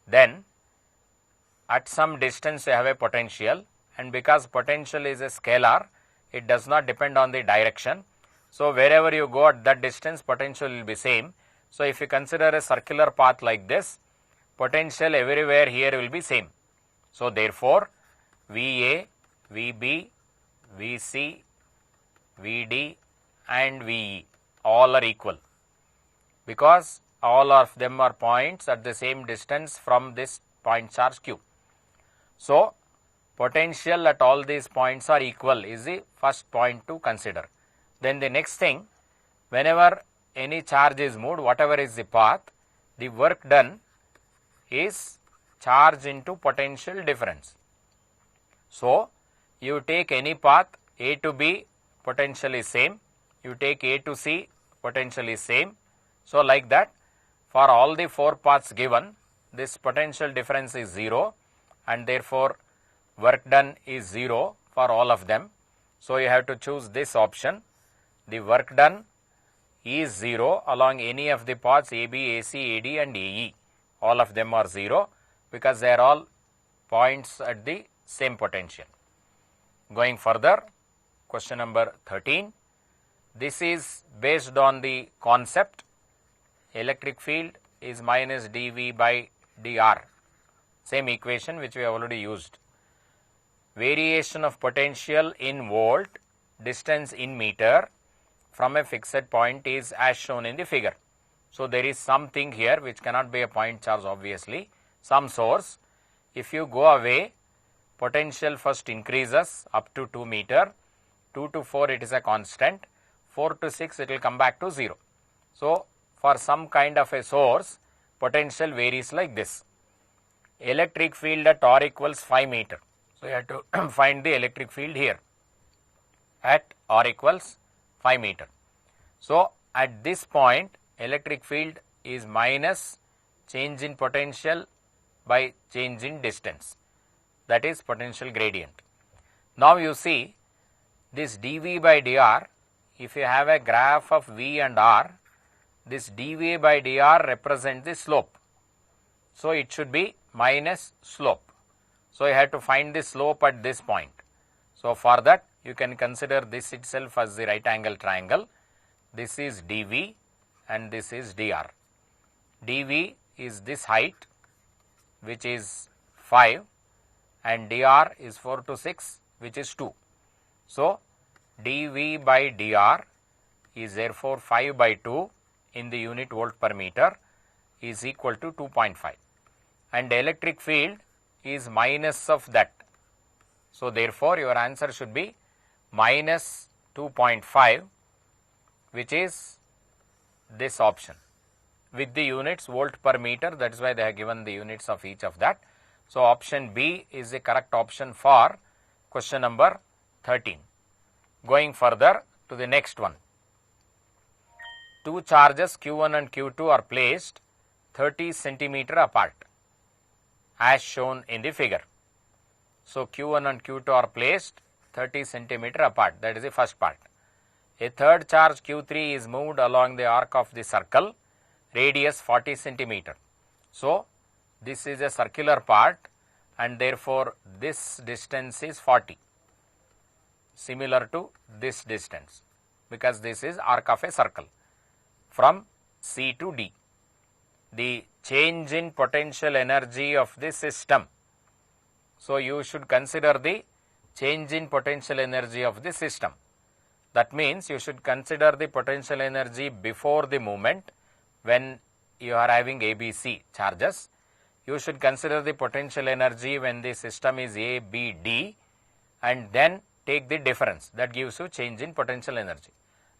S1: then at some distance you have a potential, and because potential is a scalar, it does not depend on the direction. So wherever you go at that distance, potential will be same. So if you consider a circular path like this, potential everywhere here will be same. So therefore, VA, VB, VC, VD and VE all are equal, because all of them are points at the same distance from this point charge Q. So potential at all these points are equal is the first point to consider. Then the next thing, whenever any charge is moved, whatever is the path, the work done is charge into potential difference. So you take any path, A to B, potential is same. You take A to C, potential is same. So like that, for all the 4 paths given, this potential difference is 0, and therefore work done is 0 for all of them. So you have to choose this option. The work done is 0 along any of the paths AB, AC, AD and AE. All of them are 0 because they are all points at the same potential. Going further, question number 13. This is based on the concept electric field is minus dV by dr. Same equation which we have already used. Variation of potential in volt, distance in meter from a fixed point is as shown in the figure. So there is something here which cannot be a point charge obviously, some source. If you go away, potential first increases up to 2 meter, 2 to 4 it is a constant, 4 to 6 it will come back to 0. So for some kind of a source, potential varies like this. Electric field at r equals 5 meter. So you have to find the electric field here at r equals 5 meter. So at this point, electric field is minus change in potential by change in distance, that is potential gradient. Now you see this dV by dr, if you have a graph of V and R, this dV by dr represents the slope. So it should be minus slope. So you have to find the slope at this point. So for that you can consider this itself as the right angle triangle. This is dV and this is dr. dV is this height which is 5 and dr is 4 to 6 which is 2. So dV by dr is therefore 5 by 2 in the unit volt per meter is equal to 2.5, and electric field is minus of that. So therefore your answer should be minus 2.5, which is this option with the units volt per meter. That is why they have given the units of each of that. So option B is the correct option for question number 13. Going further to the next one. 2 charges Q1 and Q2 are placed 30 centimeter apart as shown in the figure. So Q1 and Q2 are placed 30 centimeter apart, that is the first part. A third charge Q3 is moved along the arc of the circle, radius 40 centimeter. So this is a circular part and therefore this distance is 40, similar to this distance, because this is arc of a circle from C to D. The change in potential energy of the system. So you should consider the change in potential energy of the system. That means you should consider the potential energy before the movement when you are having ABC charges. You should consider the potential energy when the system is A, B, D, and then take the difference. That gives you change in potential energy.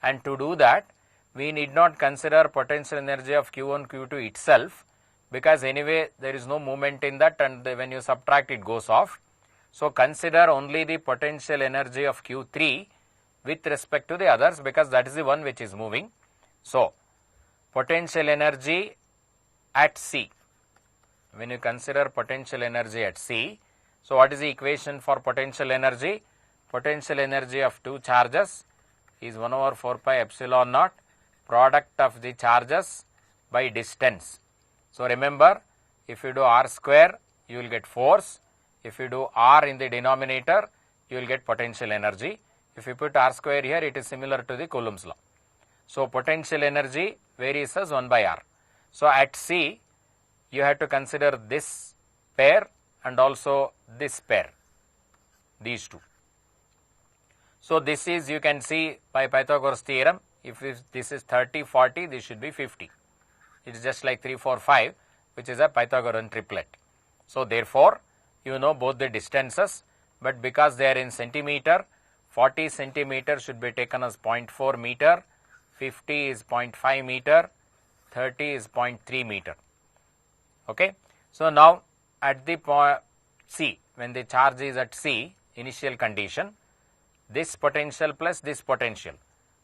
S1: And to do that, we need not consider potential energy of Q1, Q2 itself, because anyway there is no movement in that, and when you subtract it goes off. So consider only the potential energy of Q3 with respect to the others, because that is the one which is moving. So, potential energy at C, when you consider potential energy at C, so what is the equation for potential energy? Potential energy of two charges is 1 over 4 pi epsilon naught product of the charges by distance. So, remember, if you do r square, you will get force. If you do r in the denominator, you will get potential energy. If you put r square here, it is similar to the Coulomb's law. So, potential energy varies as 1 by r. So, at C, you have to consider this pair and also this pair, these two. So, this is, you can see by Pythagoras theorem, if this is 30, 40, this should be 50. It is just like 3, 4, 5, which is a Pythagorean triplet. So, therefore, you know both the distances, but because they are in centimeter, 40 centimeter should be taken as 0.4 meter, 50 is 0.5 meter, 30 is 0.3 meter. Okay. So, now at the point C, when the charge is at C, initial condition, this potential plus this potential.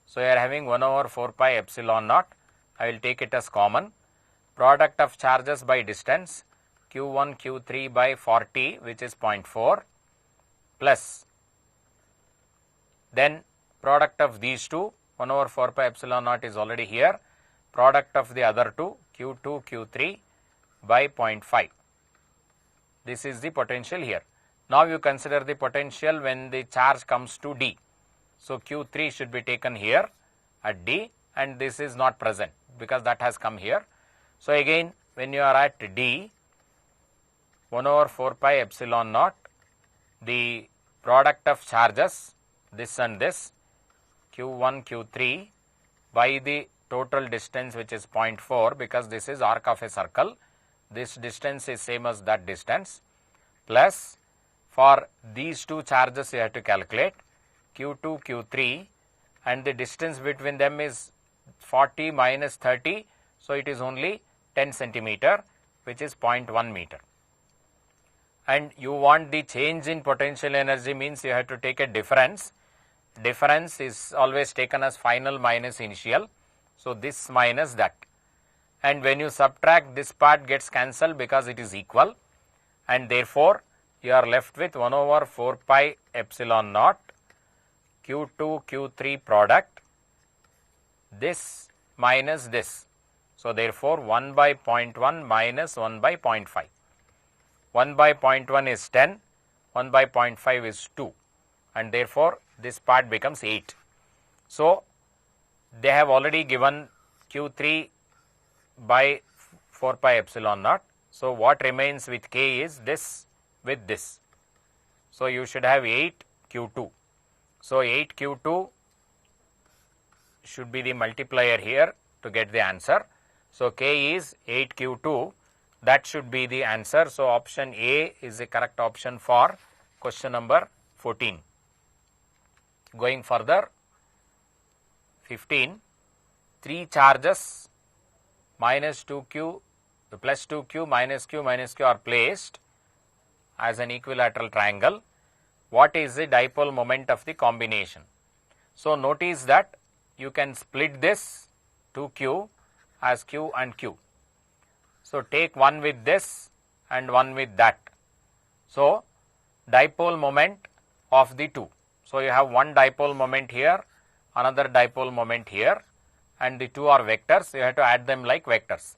S1: So, you are having 1 over 4 pi epsilon naught, I will take it as common, product of charges by distance q1 q3 by 40, which is 0.4, plus then product of these two, 1 over 4 pi epsilon naught is already here, product of the other two, q2 q3 by 0.5. This is the potential here. Now, you consider the potential when the charge comes to D. So, q3 should be taken here at D, and this is not present because that has come here. So, again when you are at D, 1 over 4 pi epsilon naught, the product of charges, this and this, q1 q3 by the total distance, which is 0.4, because this is arc of a circle, this distance is same as that distance, plus for these two charges you have to calculate q2 q3, and the distance between them is 40 minus 30. So, it is only 10 centimeter, which is 0.1 meter. And you want the change in potential energy, means you have to take a difference. Difference is always taken as final minus initial. So, this minus that, and when you subtract, this part gets cancelled because it is equal, and therefore, you are left with 1 over 4 pi epsilon naught q2 q3 product, this minus this. So, therefore, 1 by 0.1 minus 1 by 0.5. 1 by 0.1 is 10, 1 by 0.5 is 2, and therefore, this part becomes 8. So, they have already given q3 by 4 pi epsilon naught. So, what remains with k is this with this. So, you should have 8 q2. So, 8 q2 should be the multiplier here to get the answer. So, k is 8 q2, that should be the answer. So, option A is the correct option for question number 14. Going further, 15, 3 charges minus 2q plus 2q minus q are placed as an equilateral triangle. What is the dipole moment of the combination? So, notice that you can split this 2q as q and q. So, take one with this and one with that. So, dipole moment of the two. So, you have one dipole moment here, another dipole moment here, and the two are vectors. You have to add them like vectors,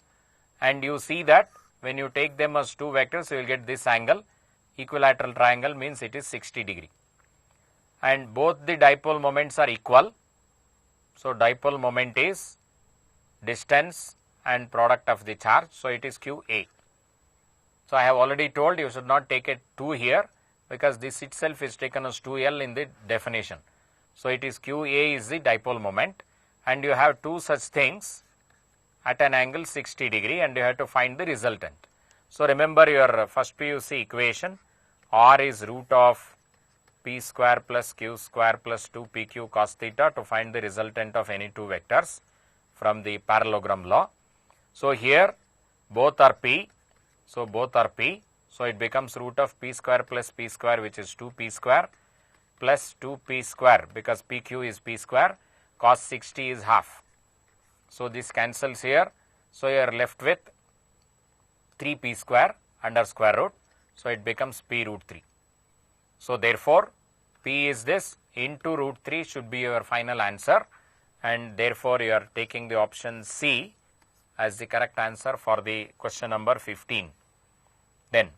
S1: and you see that when you take them as two vectors, you will get this angle. Equilateral triangle means it is 60 degree, and both the dipole moments are equal. So, dipole moment is distance and product of the charge. So, it is qa. So, I have already told you should not take a 2 here, because this itself is taken as 2L in the definition. So, it is qa is the dipole moment, and you have two such things at an angle 60 degree, and you have to find the resultant. So, remember your first PUC equation, r is root of p square plus q square plus 2 pq cos theta to find the resultant of any two vectors from the parallelogram law. So, here both are p. So, both are p. So, it becomes root of p square plus p square, which is 2p square, plus 2p square, because PQ is p square, cos 60 is half. So this cancels here. So you are left with 3p square under square root. So it becomes p root 3. So therefore, p is this into root 3 should be your final answer, and therefore you are taking the option C as the correct answer for the question number 15. Then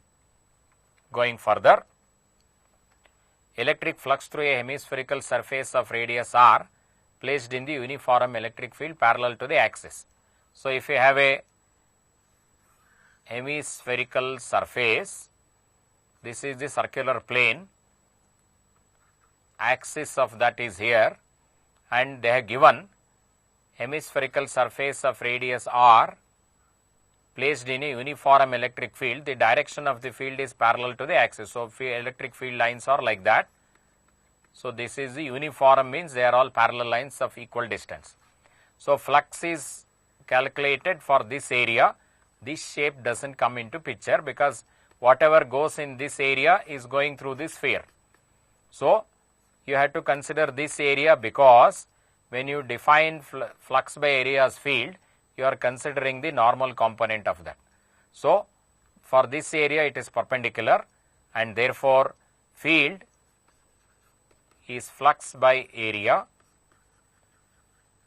S1: going further, electric flux through a hemispherical surface of radius r placed in the uniform electric field parallel to the axis. So if you have a hemispherical surface, this is the circular plane, axis of that is here, and they have given hemispherical surface of radius r placed in a uniform electric field. The direction of the field is parallel to the axis. So electric field lines are like that. So this is the uniform, means they are all parallel lines of equal distance. So flux is calculated for this area. This shape doesn't come into picture because whatever goes in this area is going through this sphere. So you have to consider this area, because when you define flux by areas field, you are considering the normal component of that. So for this area it is perpendicular, and therefore field is flux by area,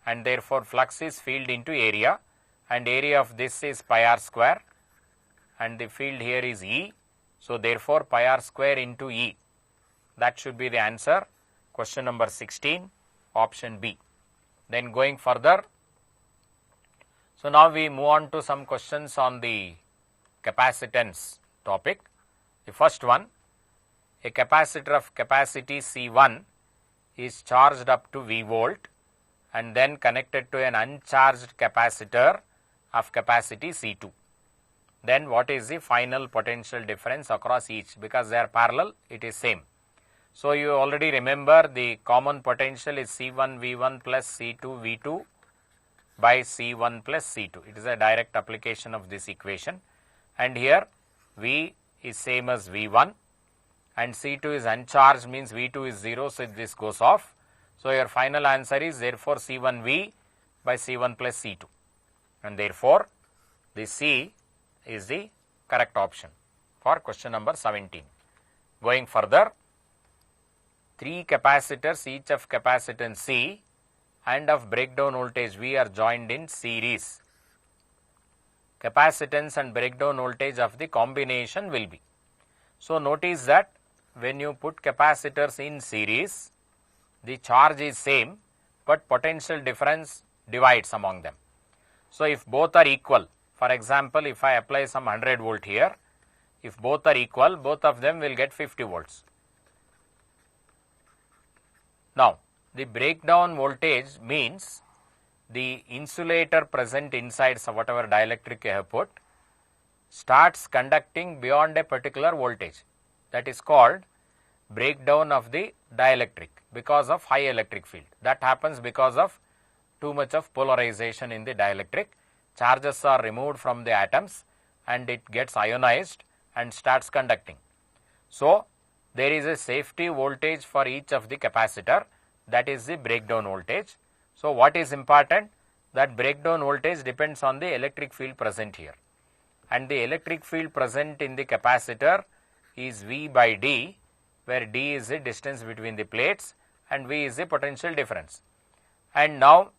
S1: and therefore flux is field into area, and area of this is pi r square, and the field here is E. So therefore pi r square into E. That should be the answer. Question number 16, option B. Then going further, so now we move on to some questions on the capacitance topic. The first one, a capacitor of capacity C1 is charged up to V volt and then connected to an uncharged capacitor of capacity C2. Then what is the final potential difference across each? Because they are parallel, it is same. So you already remember the common potential is C1 V1 plus C2 V2 by C1 plus C2. It is a direct application of this equation, and here V is same as V1 and C2 is uncharged, means V2 is 0, so this goes off. So your final answer is therefore C1V by C1 plus C2, and therefore the C is the correct option for question number 17. Going further, 3 capacitors each of capacitance C and of breakdown voltage V are joined in series. Capacitance and breakdown voltage of the combination will be. So notice that when you put capacitors in series, the charge is same, but potential difference divides among them. So if both are equal, for example, if I apply some 100 volt here, if both are equal, both of them will get 50 volts. Now, the breakdown voltage means the insulator present inside, so whatever dielectric you have put, starts conducting beyond a particular voltage. That is called breakdown of the dielectric because of high electric field. That happens because of too much of polarization in the dielectric. Charges are removed from the atoms and it gets ionized and starts conducting. So there is a safety voltage for each of the capacitor, that is the breakdown voltage. So what is important? That breakdown voltage depends on the electric field present here, and the electric field present in the capacitor is V by D, where D is the distance between the plates and V is the potential difference. And now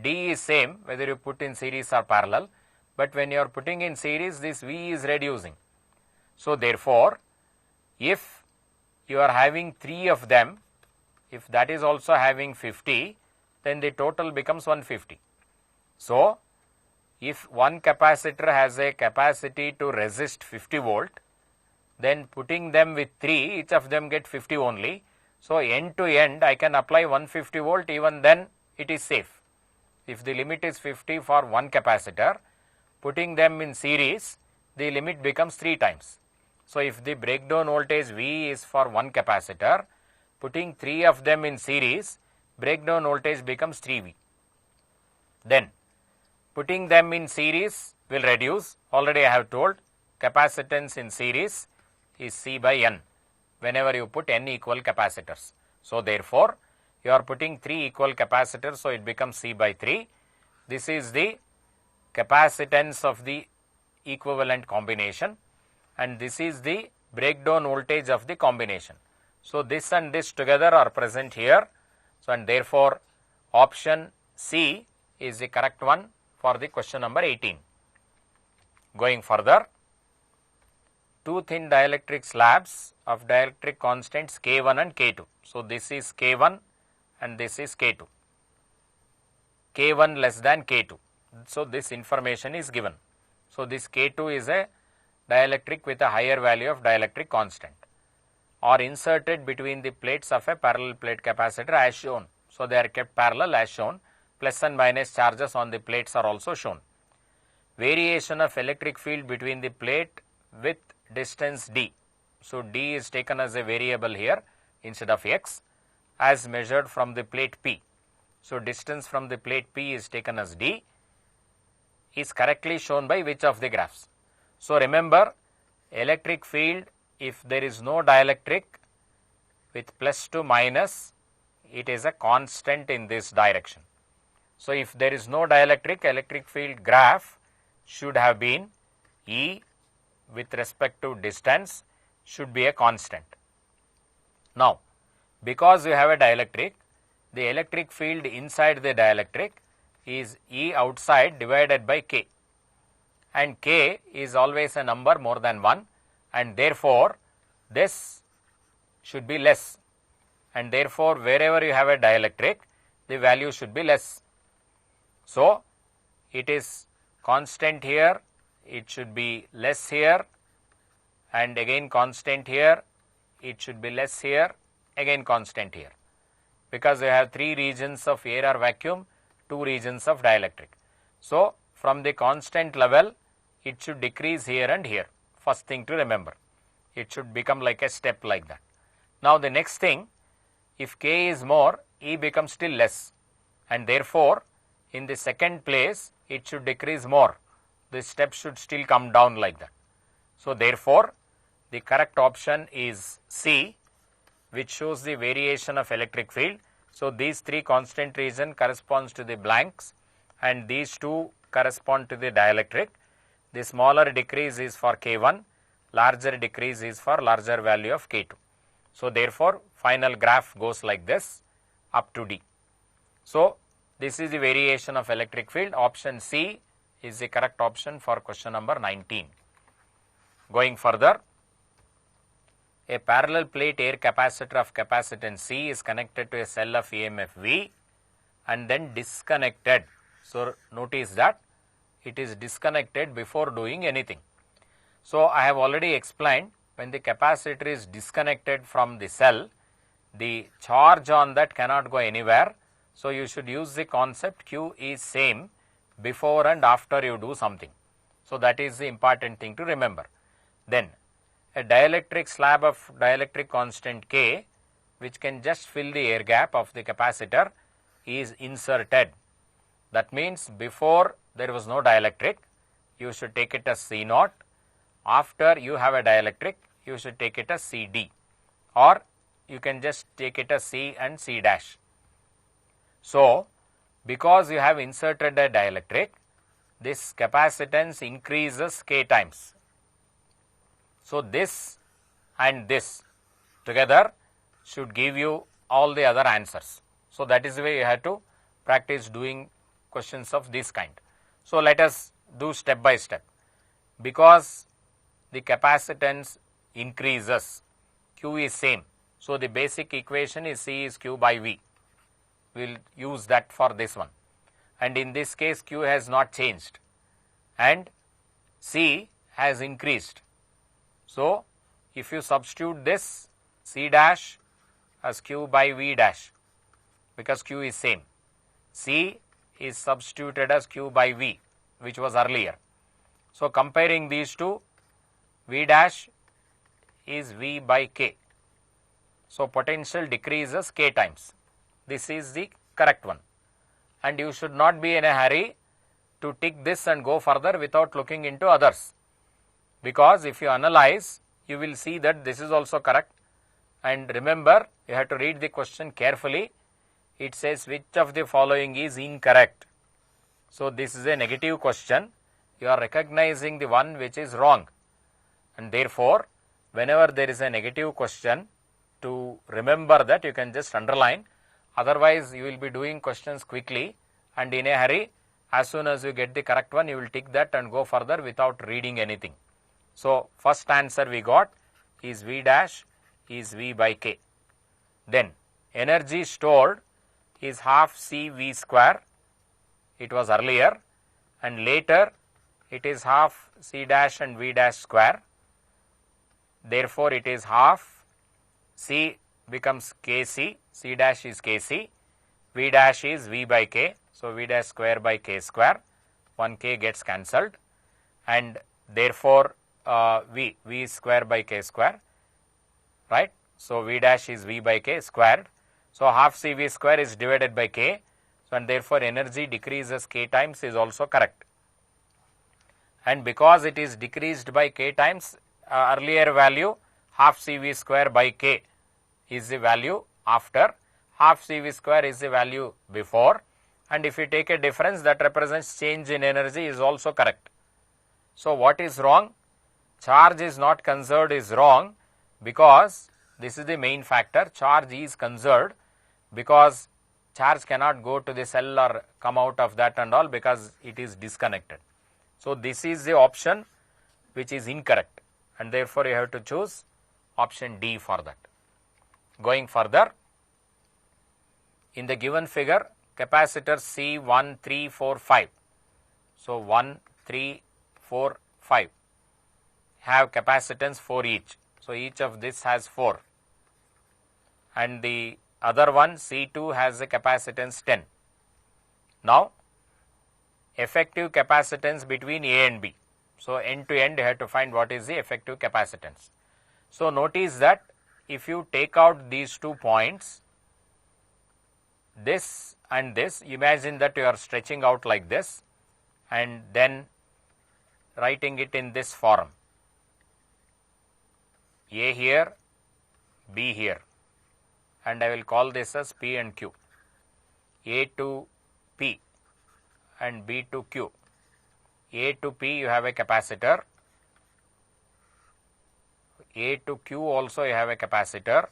S1: D is same whether you put in series or parallel, but when you are putting in series, this V is reducing. So therefore, if you are having 3 of them, if that is also having 50, then the total becomes 150. So if one capacitor has a capacity to resist 50 volt, then putting them with 3, each of them get 50 only. So end to end I can apply 150 volt, even then it is safe. If the limit is 50 for one capacitor, putting them in series, the limit becomes 3 times. So if the breakdown voltage V is for one capacitor, putting 3 of them in series, breakdown voltage becomes 3V. Then putting them in series will reduce. Already I have told capacitance in series is C by N whenever you put N equal capacitors. So therefore, you are putting 3 equal capacitors, so it becomes C by 3. This is the capacitance of the equivalent combination, and this is the breakdown voltage of the combination. So this and this together are present here. So and therefore, option C is the correct one for the question number 18. Going further, two thin dielectric slabs of dielectric constants K1 and K2. So this is K1 and this is K2. K1 less than K2. So this information is given. So this K2 is a dielectric with a higher value of dielectric constant, or inserted between the plates of a parallel plate capacitor as shown. So they are kept parallel as shown. Plus and minus charges on the plates are also shown. Variation of electric field between the plate with distance d. So d is taken as a variable here instead of x, as measured from the plate P. So distance from the plate P is taken as d, is correctly shown by which of the graphs? So remember, electric field, if there is no dielectric with plus to minus, it is a constant in this direction. So if there is no dielectric, electric field graph should have been E with respect to distance should be a constant. Now, because you have a dielectric, the electric field inside the dielectric is E outside divided by K, and K is always a number more than 1, and therefore this should be less, and therefore wherever you have a dielectric, the value should be less. So it is constant here, it should be less here, and again constant here, it should be less here, again constant here, because you have 3 regions of air or vacuum, 2 regions of dielectric. So from the constant level, it should decrease here and here. First thing to remember, it should become like a step like that. Now the next thing, if K is more, E becomes still less, and therefore in the second place it should decrease more. The step should still come down like that. So therefore the correct option is C, which shows the variation of electric field. So these 3 constant region corresponds to the blanks, and these 2 correspond to the dielectric. The smaller decrease is for K1, larger decrease is for larger value of K2. So therefore final graph goes like this up to D. So this is the variation of electric field. Option C is the correct option for question number 19. Going further, a parallel plate air capacitor of capacitance C is connected to a cell of EMF V and then disconnected. So notice that it is disconnected before doing anything. So I have already explained, when the capacitor is disconnected from the cell, the charge on that cannot go anywhere. So you should use the concept Q is same before and after you do something. So that is the important thing to remember. Then a dielectric slab of dielectric constant K, which can just fill the air gap of the capacitor, is inserted. That means before there was no dielectric, you should take it as C naught. After you have a dielectric, you should take it as CD, or you can just take it as C and C dash. So because you have inserted a dielectric, this capacitance increases K times. So this and this together should give you all the other answers. So that is the way you have to practice doing questions of this kind. So let us do step by step. Because the capacitance increases, Q is same. So the basic equation is C is Q by V. We will use that for this one. And in this case, Q has not changed and C has increased. So if you substitute this C dash as Q by V dash, because Q is same, C is substituted as Q by V, which was earlier. So comparing these two, V dash is V by K. So potential decreases K times. This is the correct one. And you should not be in a hurry to tick this and go further without looking into others. Because if you analyze, you will see that this is also correct and remember, you have to read the question carefully. It says which of the following is incorrect. So this is a negative question. You are recognizing the one which is wrong, and therefore whenever there is a negative question, to remember that you can just underline, otherwise you will be doing questions quickly and in a hurry. As soon as you get the correct one, you will tick that and go further without reading anything. So first answer we got is V dash is V by K. Then energy stored is half CV square. It was earlier, and later it is half C dash and V dash square. Therefore it is half C becomes Kc, C dash is Kc, V dash is V by K. So V dash square by K square, 1K gets cancelled, and therefore V square by K square, right. So V dash is V by K squared. So half CV square is divided by K, so and therefore energy decreases K times is also correct. And because it is decreased by K times, earlier value half CV square by K is the value after, half CV square is the value before, and if you take a difference that represents change in energy is also correct. So what is wrong? Charge is not conserved is wrong, because this is the main factor. Charge is conserved because charge cannot go to the cell or come out of that and all, because it is disconnected. So this is the option which is incorrect, and therefore you have to choose option D for that. Going further, in the given figure, capacitors C1, 3, 4, 5. So 1, 3, 4, 5 have capacitance 4 each. So each of this has 4, and the other one C2 has a capacitance 10. Now effective capacitance between A and B. So end to end you have to find what is the effective capacitance. So notice that if you take out these 2 points, this and this, imagine that you are stretching out like this and then writing it in this form, A here, B here, and I will call this as P and Q, A to P and B to Q. A to P you have a capacitor, A to Q also you have a capacitor,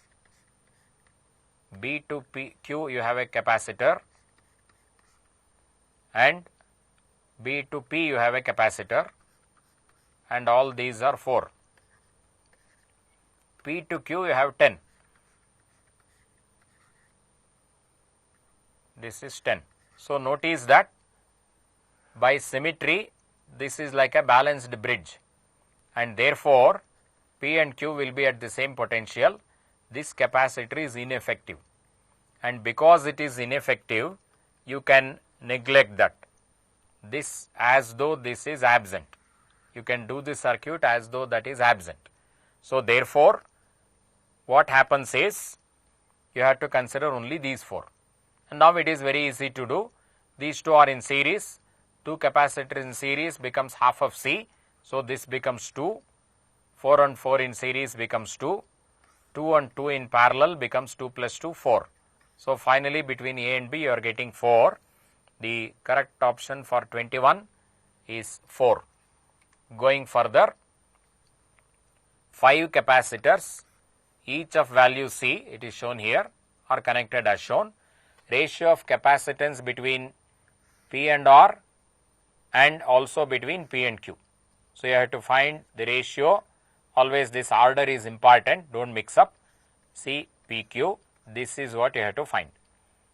S1: B to Q you have a capacitor, and B to P you have a capacitor, and all these are 4. P to Q you have 10. This is 10. So notice that by symmetry this is like a balanced bridge, and therefore P and Q will be at the same potential. This capacitor is ineffective, and because it is ineffective, you can neglect that. This as though this is absent. You can do the circuit as though that is absent. So therefore, what happens is you have to consider only these 4. And now it is very easy to do. These 2 are in series. 2 capacitors in series becomes half of C. So this becomes 2. 4 and 4 in series becomes 2. 2 and 2 in parallel becomes 2 plus 2, 4. So finally between A and B you are getting 4. The correct option for 21 is 4. Going further, 5 capacitors, each of value C, it is shown here, are connected as shown. Ratio of capacitance between P and R and also between P and Q. So you have to find the ratio. Always this order is important, don't mix up. C, P, Q, this is what you have to find.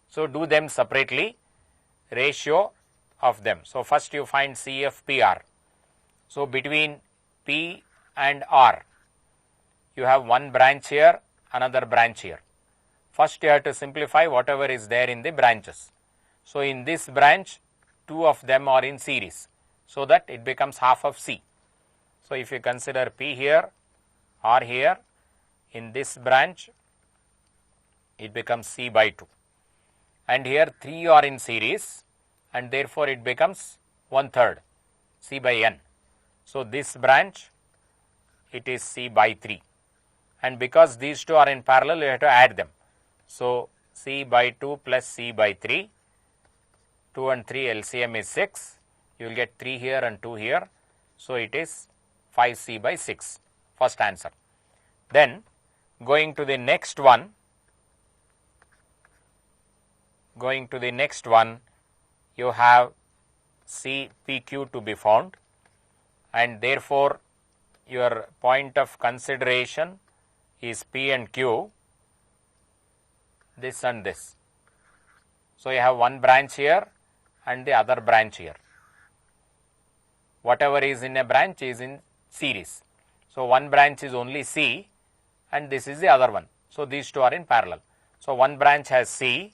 S1: So do them separately, ratio of them. So first you find CF, PR. So between P and R, you have one branch here, another branch here. First you have to simplify whatever is there in the branches. So in this branch, 2 of them are in series, so that it becomes half of C. So if you consider P here, R here, in this branch, it becomes C by 2. And here 3 are in series, and therefore it becomes 1/3, C by N. So this branch, it is C by 3. and because these two are in parallel, you have to add them. So, C by 2 plus C by 3, 2 and 3 LCM is 6, you will get 3 here and 2 here. So, it is 5C by 6, first answer. Then going to the next one, you have C PQ to be found, and therefore, your point of consideration is P and Q, this and this. So, you have one branch here and the other branch here. Whatever is in a branch is in series. So, one branch is only C and this is the other one. So, these two are in parallel. So, one branch has C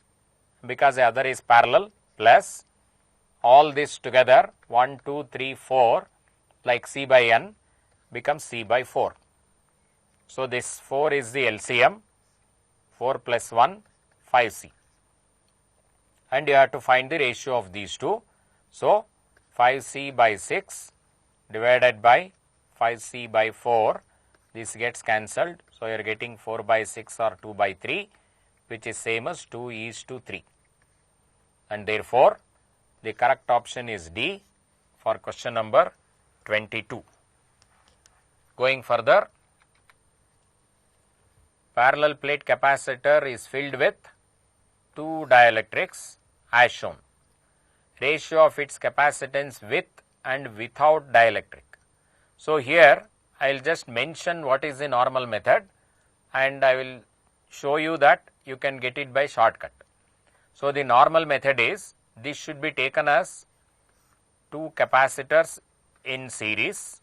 S1: because the other is parallel, plus all this together 1, 2, 3, 4, like C by N becomes C by 4. So, this 4 is the LCM, 4 plus 1, 5C, and you have to find the ratio of these two. So, 5C by 6 divided by 5C by 4, this gets cancelled. So, you are getting 4 by 6 or 2 by 3, which is same as 2:3, and therefore, the correct option is D for question number 22. Going further, parallel plate capacitor is filled with two dielectrics as shown. Ratio of its capacitance with and without dielectric. So, here I will just mention what is the normal method, and I will show you that you can get it by shortcut. So, the normal method is, this should be taken as two capacitors in series.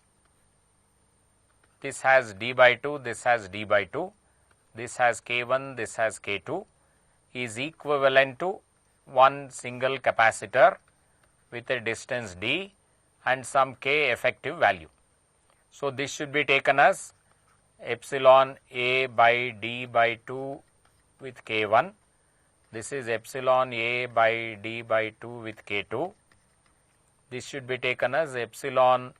S1: This has D by 2, this has D by 2, this has K1, this has K2, is equivalent to one single capacitor with a distance D and some K effective value. So, this should be taken as epsilon A by D by 2 with K1. This is epsilon A by D by 2 with K2. This should be taken as epsilon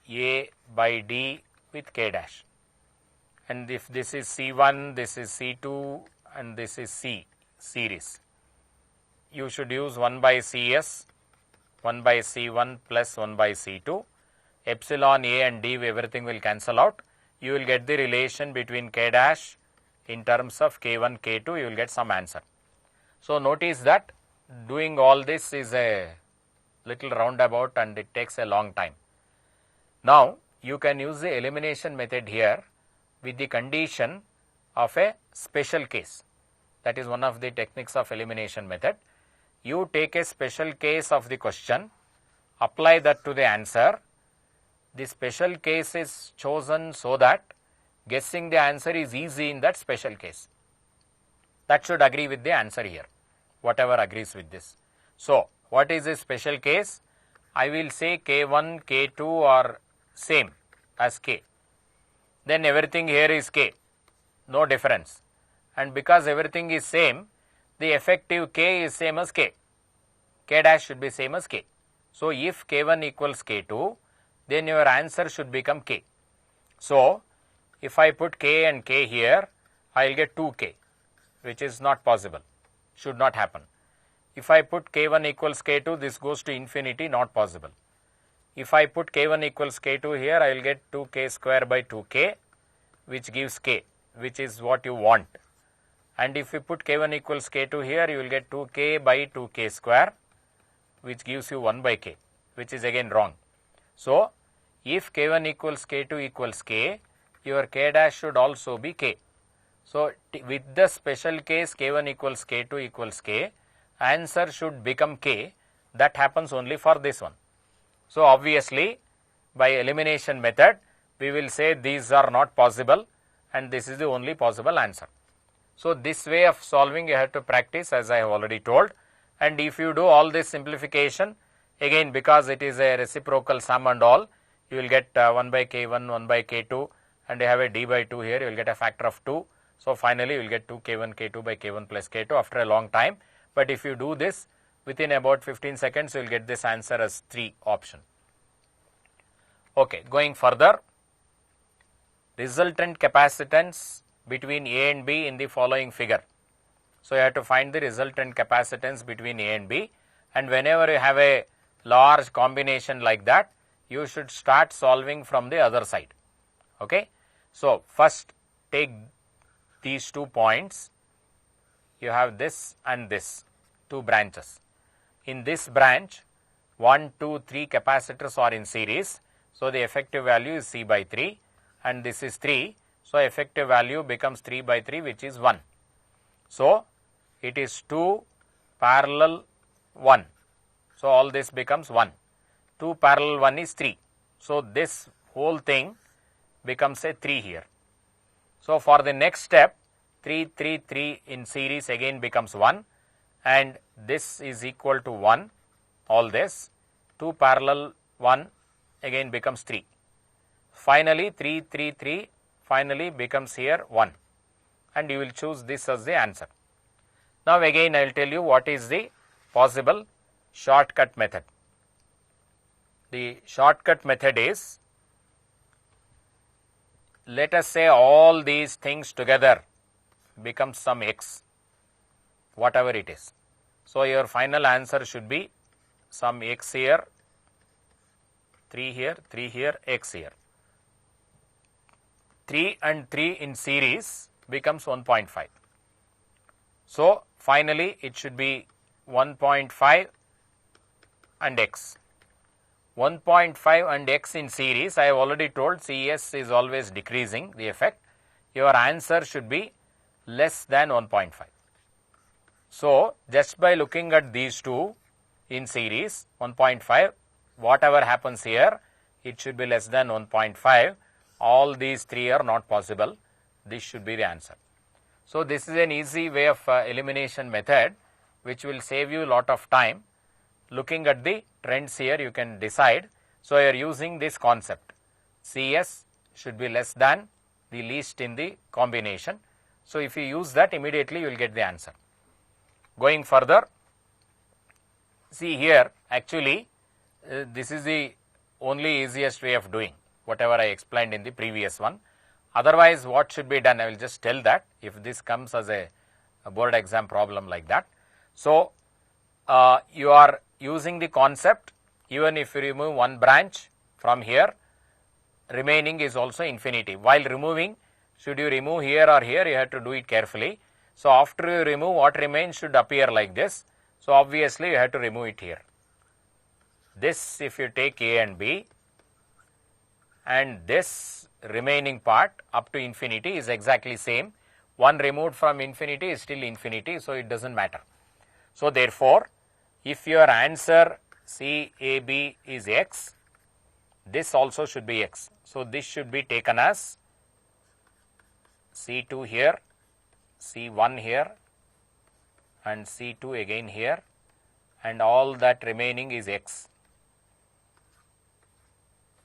S1: A by D with K dash. And if this is C1, this is C2 and this is C series, you should use 1 by CS, 1 by C1 plus 1 by C2. Epsilon A and D, everything will cancel out. You will get the relation between K dash in terms of K1, K2, you will get some answer. So, notice that doing all this is a little roundabout and it takes a long time. Now, you can use the elimination method here with the condition of a special case. That is one of the techniques of elimination method. You take a special case of the question, apply that to the answer. The special case is chosen so that guessing the answer is easy in that special case. That should agree with the answer here, whatever agrees with this. So, what is the special case? I will say K1, K2 are same as K. Then everything here is K, no difference. And because everything is same, the effective K is same as K. K dash should be same as K. So, if K1 equals K2, then your answer should become K. So, if I put K and K here, I will get 2K, which is not possible, should not happen. If I put K1 equals K2, this goes to infinity, not possible. If I put K1 equals K2 here, I will get 2K square by 2K, which gives K, which is what you want. And if you put K1 equals K2 here, you will get 2K by 2K square, which gives you 1 by K, which is again wrong. So, if K1 equals K2 equals K, your K dash should also be K. So, with the special case K1 equals K2 equals K, answer should become K. That happens only for this one. So, obviously, by elimination method, we will say these are not possible and this is the only possible answer. So, this way of solving you have to practice, as I have already told, and if you do all this simplification, again because it is a reciprocal sum and all, you will get 1 by K1, 1 by K2, and you have a D by 2 here, you will get a factor of 2. So, finally, you will get 2K1, K2 by K1 plus K2 after a long time. But if you do this within about 15 seconds, you will get this answer as 3 option. Okay, going further, resultant capacitance between A and B in the following figure. So, you have to find the resultant capacitance between A and B, and whenever you have a large combination like that, you should start solving from the other side. Okay. So, first take these 2 points, you have this and this 2 branches. In this branch 1, 2, 3 capacitors are in series. So, the effective value is C by 3 and this is 3. So, effective value becomes 3 by 3, which is 1. So, it is 2 parallel 1. So, all this becomes 1. 2 parallel 1 is 3. So, this whole thing becomes a 3 here. So, for the next step 3, 3, 3 in series again becomes 1 and this is equal to 1, all this 2 parallel 1 again becomes 3. Finally, 3, 3, 3 finally becomes here 1 and you will choose this as the answer. Now, again I will tell you what is the possible shortcut method. The shortcut method is, let us say all these things together becomes some x, whatever it is. So, your final answer should be some x here, 3 here, x here. 3 and 3 in series becomes 1.5. So, finally, it should be 1.5 and x. 1.5 and x in series, I have already told CS is always decreasing the effect. Your answer should be less than 1.5. So, just by looking at these two in series 1.5, whatever happens here, it should be less than 1.5. All these 3 are not possible. This should be the answer. So, this is an easy way of elimination method which will save you a lot of time. Looking at the trends here, you can decide. So, you are using this concept, CS should be less than the least in the combination. So, if you use that, immediately you will get the answer. Going further, see here, actually this is the only easiest way of doing whatever I explained in the previous one. Otherwise, what should be done, I will just tell that if this comes as a board exam problem like that. So, you are using the concept, even if you remove one branch from here, remaining is also infinity. While removing, should you remove here or here, you have to do it carefully. So, after you remove, what remains should appear like this. So, obviously, you have to remove it here. This, if you take A and B, and this remaining part up to infinity is exactly same. One removed from infinity is still infinity, so it does not matter. So, therefore, if your answer CAB is x, this also should be x. So, this should be taken as C2 here, C1 here and C2 again here, and all that remaining is x.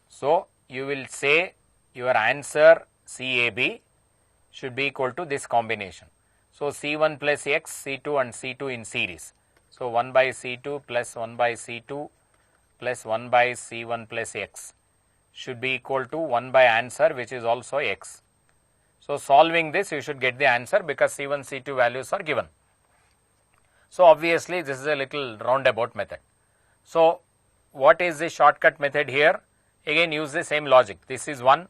S1: So, you will say your answer CAB should be equal to this combination. So, C1 plus x, C2 and C2 in series. So, 1 by C2 plus 1 by C2 plus 1 by C1 plus x should be equal to 1 by answer, which is also x. So, solving this, you should get the answer because C1, C2 values are given. So, obviously, this is a little roundabout method. So, what is the shortcut method here? Again, use the same logic. This is 1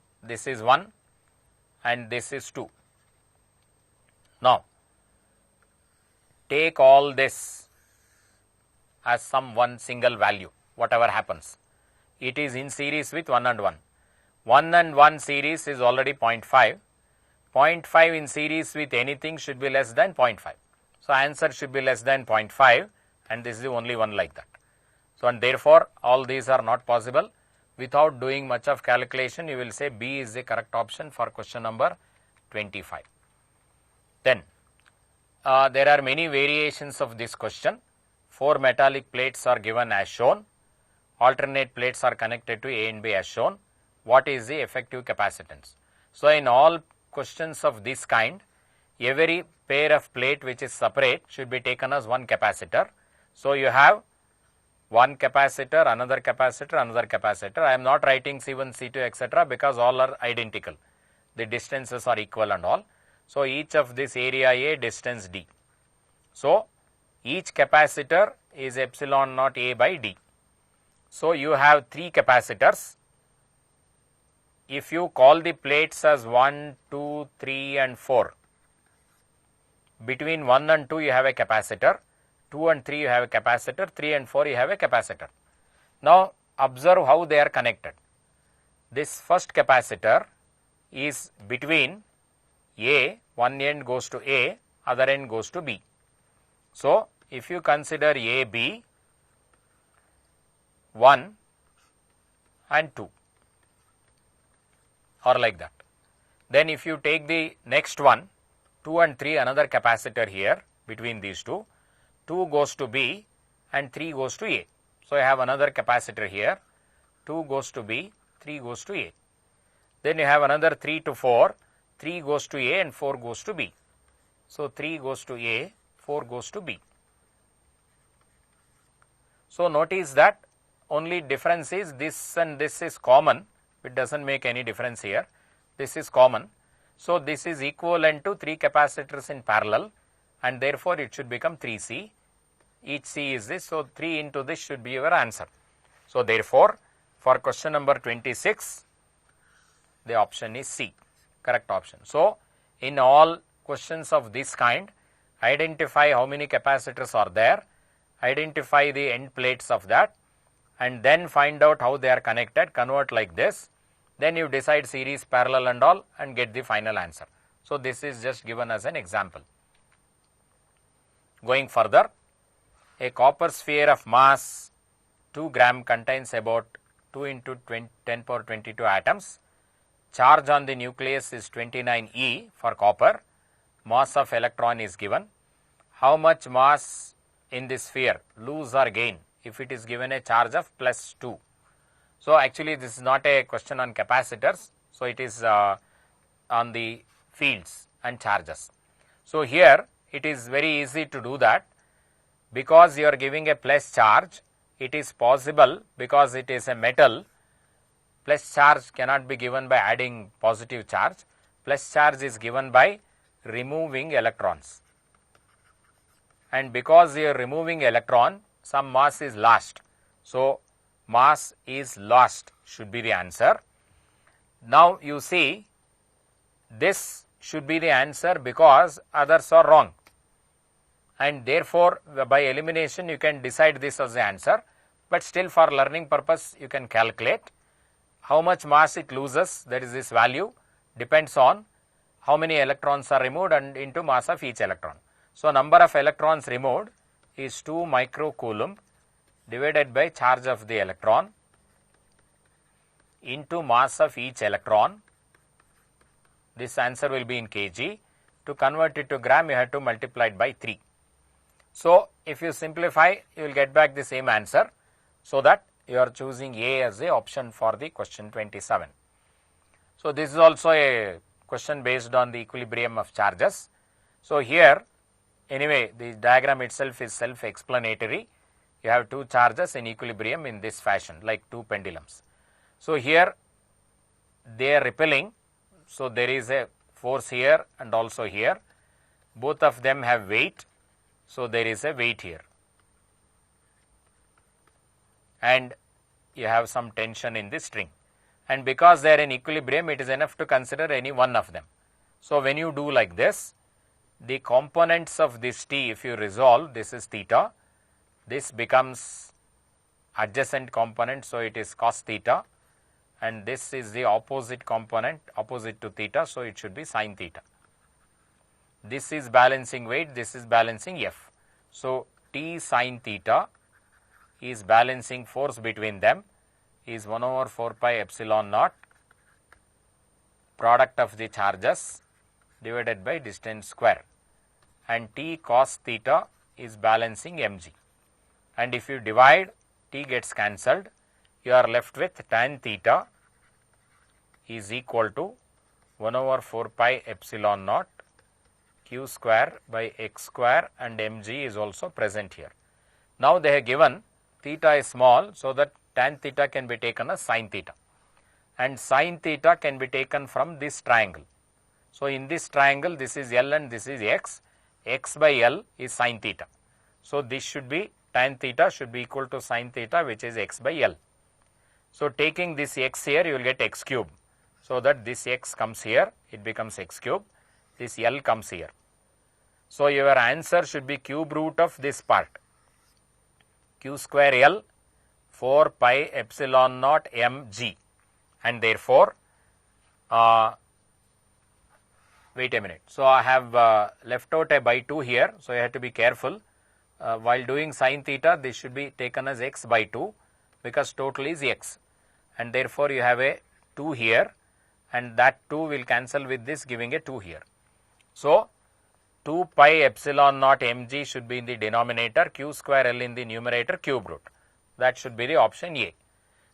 S1: and this is 2. Now, take all this as some one single value, whatever happens. It is in series with 1 and 1. 1 and 1 series is already 0.5. 0.5 in series with anything should be less than 0.5. So, answer should be less than 0.5 and this is the only one like that. So, and therefore, all these are not possible. Without doing much of calculation, you will say B is the correct option for question number 25. Then, there are many variations of this question. 4 metallic plates are given as shown. Alternate plates are connected to A and B as shown. What is the effective capacitance? So, in all questions of this kind, every pair of plate which is separate should be taken as one capacitor. So, you have one capacitor, another capacitor, another capacitor. I am not writing C1, C2, etc. because all are identical. the distances are equal and all. So, each of this area A, distance d. So, each capacitor is epsilon naught A by d. So, you have 3 capacitors. If you call the plates as 1, 2, 3 and 4, between 1 and 2 you have a capacitor, 2 and 3 you have a capacitor, 3 and 4 you have a capacitor. Now, observe how they are connected. This first capacitor is between A, one end goes to A, other end goes to B. So, if you consider A, B, 1 and 2 or like that. Then if you take the next one, 2 and 3, another capacitor here between these two, 2 goes to B and 3 goes to A. So, I have another capacitor here, 2 goes to B, 3 goes to A. Then you have another 3 to 4, 3 goes to A and 4 goes to B. So, 3 goes to A, 4 goes to B. So, notice that only difference is this and this is common, it does not make any difference here, this is common. So, this is equivalent to 3 capacitors in parallel and therefore, it should become 3C, each C is this. So, 3 into this should be your answer. So, therefore, for question number 26, the option is C, correct option. So, in all questions of this kind, identify how many capacitors are there, identify the end plates of that and then find out how they are connected, convert like this, then you decide series, parallel and all and get the final answer. So, this is just given as an example. Going further, a copper sphere of mass 2 gram contains about 2 into 10 power 22 atoms. Charge on the nucleus is 29 E for copper. Mass of electron is given. How much mass in this sphere, lose or gain, if it is given a charge of plus 2. So, actually this is not a question on capacitors. So, it is on the fields and charges. So, here it is very easy to do that because you are giving a plus charge. It is possible because it is a metal, plus charge cannot be given by adding positive charge, plus charge is given by removing electrons. And because you are removing electron, some mass is lost. So, mass is lost should be the answer. Now, you see this should be the answer because others are wrong and therefore, by elimination you can decide this as the answer, but still for learning purpose you can calculate how much mass it loses, that is this value depends on how many electrons are removed and into mass of each electron. So, number of electrons removed is 2 microcoulomb divided by charge of the electron into mass of each electron. This answer will be in kg. To convert it to gram, you have to multiply it by 3. So, if you simplify, you will get back the same answer. So, that you are choosing A as the option for the question 27. So, this is also a question based on the equilibrium of charges. So, here anyway the diagram itself is self-explanatory. You have 2 charges in equilibrium in this fashion like 2 pendulums. So, here they are repelling. So, there is a force here and also here. Both of them have weight. So, there is a weight here and you have some tension in the string, and because they are in equilibrium, it is enough to consider any one of them. So, when you do like this, the components of this T, if you resolve, this is theta, this becomes adjacent component. So, it is cos theta and this is the opposite component opposite to theta. So, it should be sin theta. This is balancing weight, this is balancing F. So, T sin theta is balancing force between them is 1 over 4 pi epsilon naught product of the charges divided by distance square, and T cos theta is balancing mg, and if you divide, T gets cancelled, you are left with tan theta is equal to 1 over 4 pi epsilon naught q square by x square, and mg is also present here. Now, they have given theta is small, so that tan theta can be taken as sin theta, and sin theta can be taken from this triangle. So, in this triangle this is L and this is x, x by L is sin theta. So, this should be tan theta should be equal to sin theta, which is x by L. So, taking this x here, you will get x cube. So, that this x comes here, it becomes x cube, this L comes here. So, your answer should be cube root of this part, q square L 4 pi epsilon naught mg, and therefore, wait a minute. So, I have left out a by 2 here. So, you have to be careful. While doing sin theta, this should be taken as x by 2 because total is x, and therefore, you have a 2 here, and that 2 will cancel with this, giving a 2 here. So, 2 pi epsilon naught mg should be in the denominator, q square L in the numerator, cube root. That should be the option A.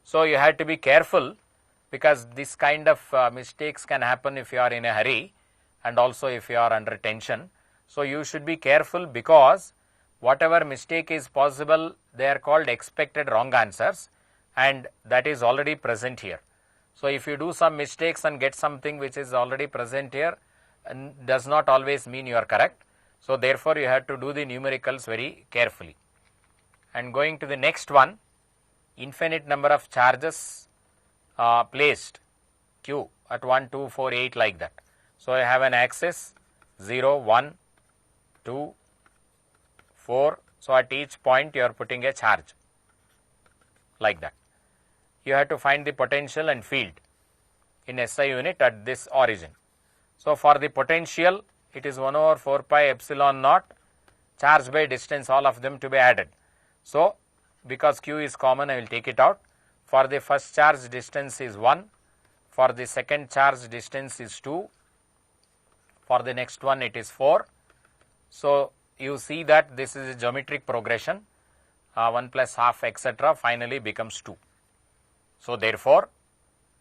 S1: So, you have to be careful because this kind of mistakes can happen if you are in a hurry and also if you are under tension. So, you should be careful because whatever mistake is possible, they are called expected wrong answers, and that is already present here. So, if you do some mistakes and get something which is already present here, does not always mean you are correct. So, therefore, you have to do the numericals very carefully. And going to the next one, infinite number of charges placed q at 1, 2, 4, 8 like that. So, I have an axis 0, 1, 2, 4. So, at each point you are putting a charge like that. You have to find the potential and field in SI unit at this origin. So, for the potential, it is 1 over 4 pi epsilon naught, charge by distance, all of them to be added. So, because q is common, I will take it out. For the first charge, distance is 1. For the second charge, distance is 2. For the next one, it is 4. So, you see that this is a geometric progression, 1 plus half etc. finally becomes 2. So, therefore,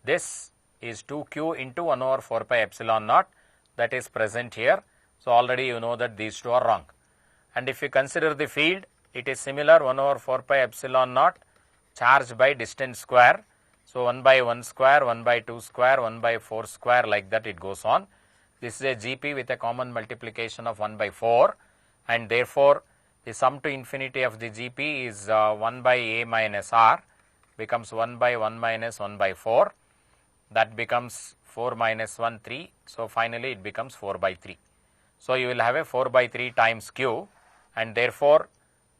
S1: this is 2q into 1 over 4 pi epsilon naught, that is present here. So, already you know that these two are wrong. And if you consider the field, it is similar, 1 over 4 pi epsilon naught charge by distance square. So, 1 by 1 square, 1 by 2 square, 1 by 4 square, like that it goes on. This is a GP with a common multiplication of 1 by 4, and therefore, the sum to infinity of the GP is 1 by a minus r, becomes 1 by 1 minus 1 by 4, that becomes 4 minus 1, 3. So, finally, it becomes 4 by 3. So, you will have a 4 by 3 times q, and therefore,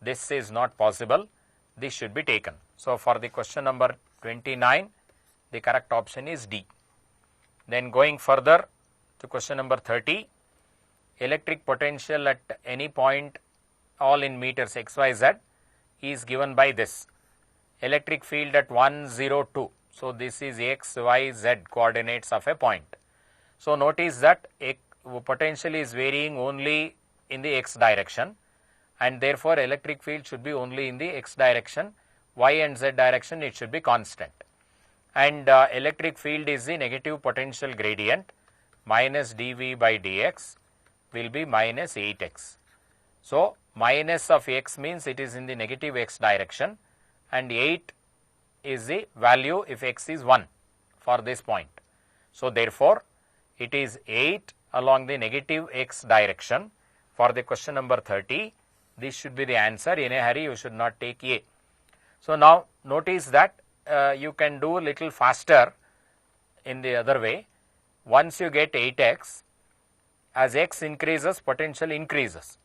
S1: this is not possible, this should be taken. So, for the question number 29, the correct option is D. Then going further to question number 30, electric potential at any point, all in meters xyz, is given by this. Electric field at 1, 0, 2. So, this is x, y, z coordinates of a point. So, notice that a potential is varying only in the x direction, and therefore, electric field should be only in the x direction, y and z direction it should be constant. And electric field is the negative potential gradient, minus dV by dx will be minus 8x. So, minus of x means it is in the negative x direction, and 8 is the value if x is 1 for this point. So, therefore, it is 8 along the negative x direction. For the question number 30, this should be the answer. In a hurry, you should not take A. So, now notice that you can do a little faster in the other way. Once you get 8x, as x increases, potential increases.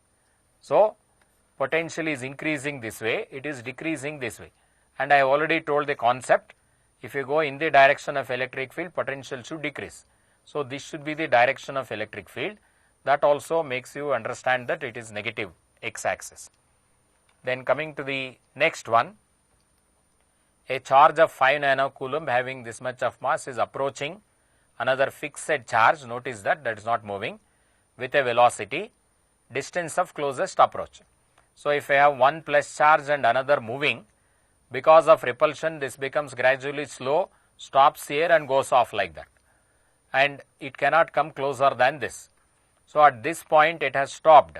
S1: So, potential is increasing this way, it is decreasing this way. And I have already told the concept, if you go in the direction of electric field, potential should decrease. So, this should be the direction of electric field. That also makes you understand that it is negative x axis. Then coming to the next one, a charge of 5 nanocoulomb having this much of mass is approaching another fixed charge, notice that is not moving, with a velocity, distance of closest approach. So, if I have one plus charge and another moving, because of repulsion this becomes gradually slow, stops here and goes off like that, and it cannot come closer than this. So, at this point it has stopped,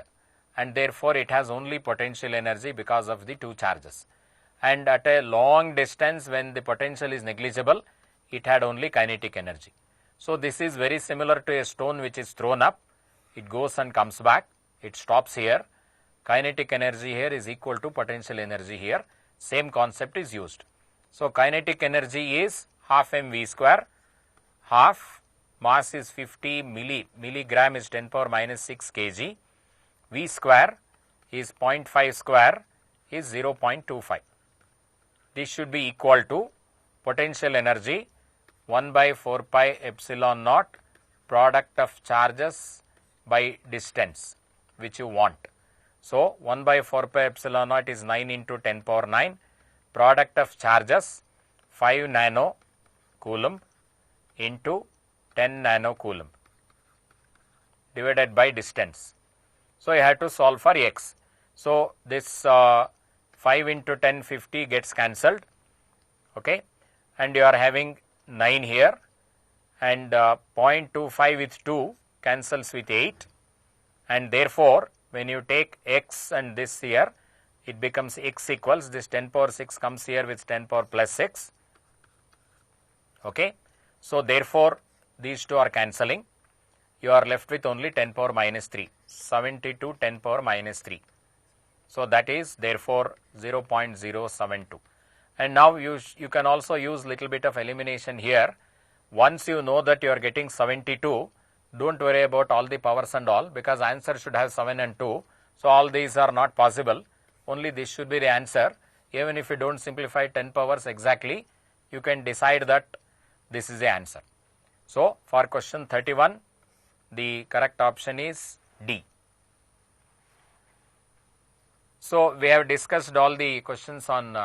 S1: and therefore, it has only potential energy because of the two charges. And at a long distance, when the potential is negligible, it had only kinetic energy. So this is very similar to a stone which is thrown up, it goes and comes back, it stops here, kinetic energy here is equal to potential energy here, same concept is used. So kinetic energy is half mv square, half mass is 50 milligram is 10 power minus 6 kg, v square is 0.5 square is 0.25. This should be equal to potential energy 1 by 4 pi epsilon naught product of charges by distance which you want. So 1 by 4 pi epsilon naught is 9 into 10 power 9, product of charges 5 nano coulomb into 10 nano coulomb divided by distance. So you have to solve for x. So this 5 into 10 50 gets cancelled, okay, and you are having 9 here, and 0.25 with 2 cancels with 8, and therefore when you take x and this here, it becomes x equals this 10 power 6 comes here with 10 power plus 6, okay. So therefore these two are cancelling, you are left with only 10 power minus 3, 72 10 power minus 3. So that is therefore 0.072. And now you can also use little bit of elimination here. Once you know that you are getting 72, don't worry about all the powers and all, because answer should have 7 and 2. So all these are not possible, only this should be the answer. Even if you don't simplify 10 powers exactly, you can decide that this is the answer. So for question 31, the correct option is D. So we have discussed all the questions on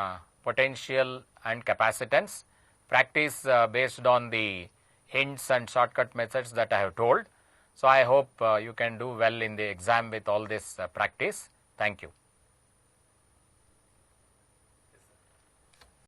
S1: potential and capacitance. Practice based on the hints and shortcut methods that I have told. So I hope you can do well in the exam with all this practice. Thank you.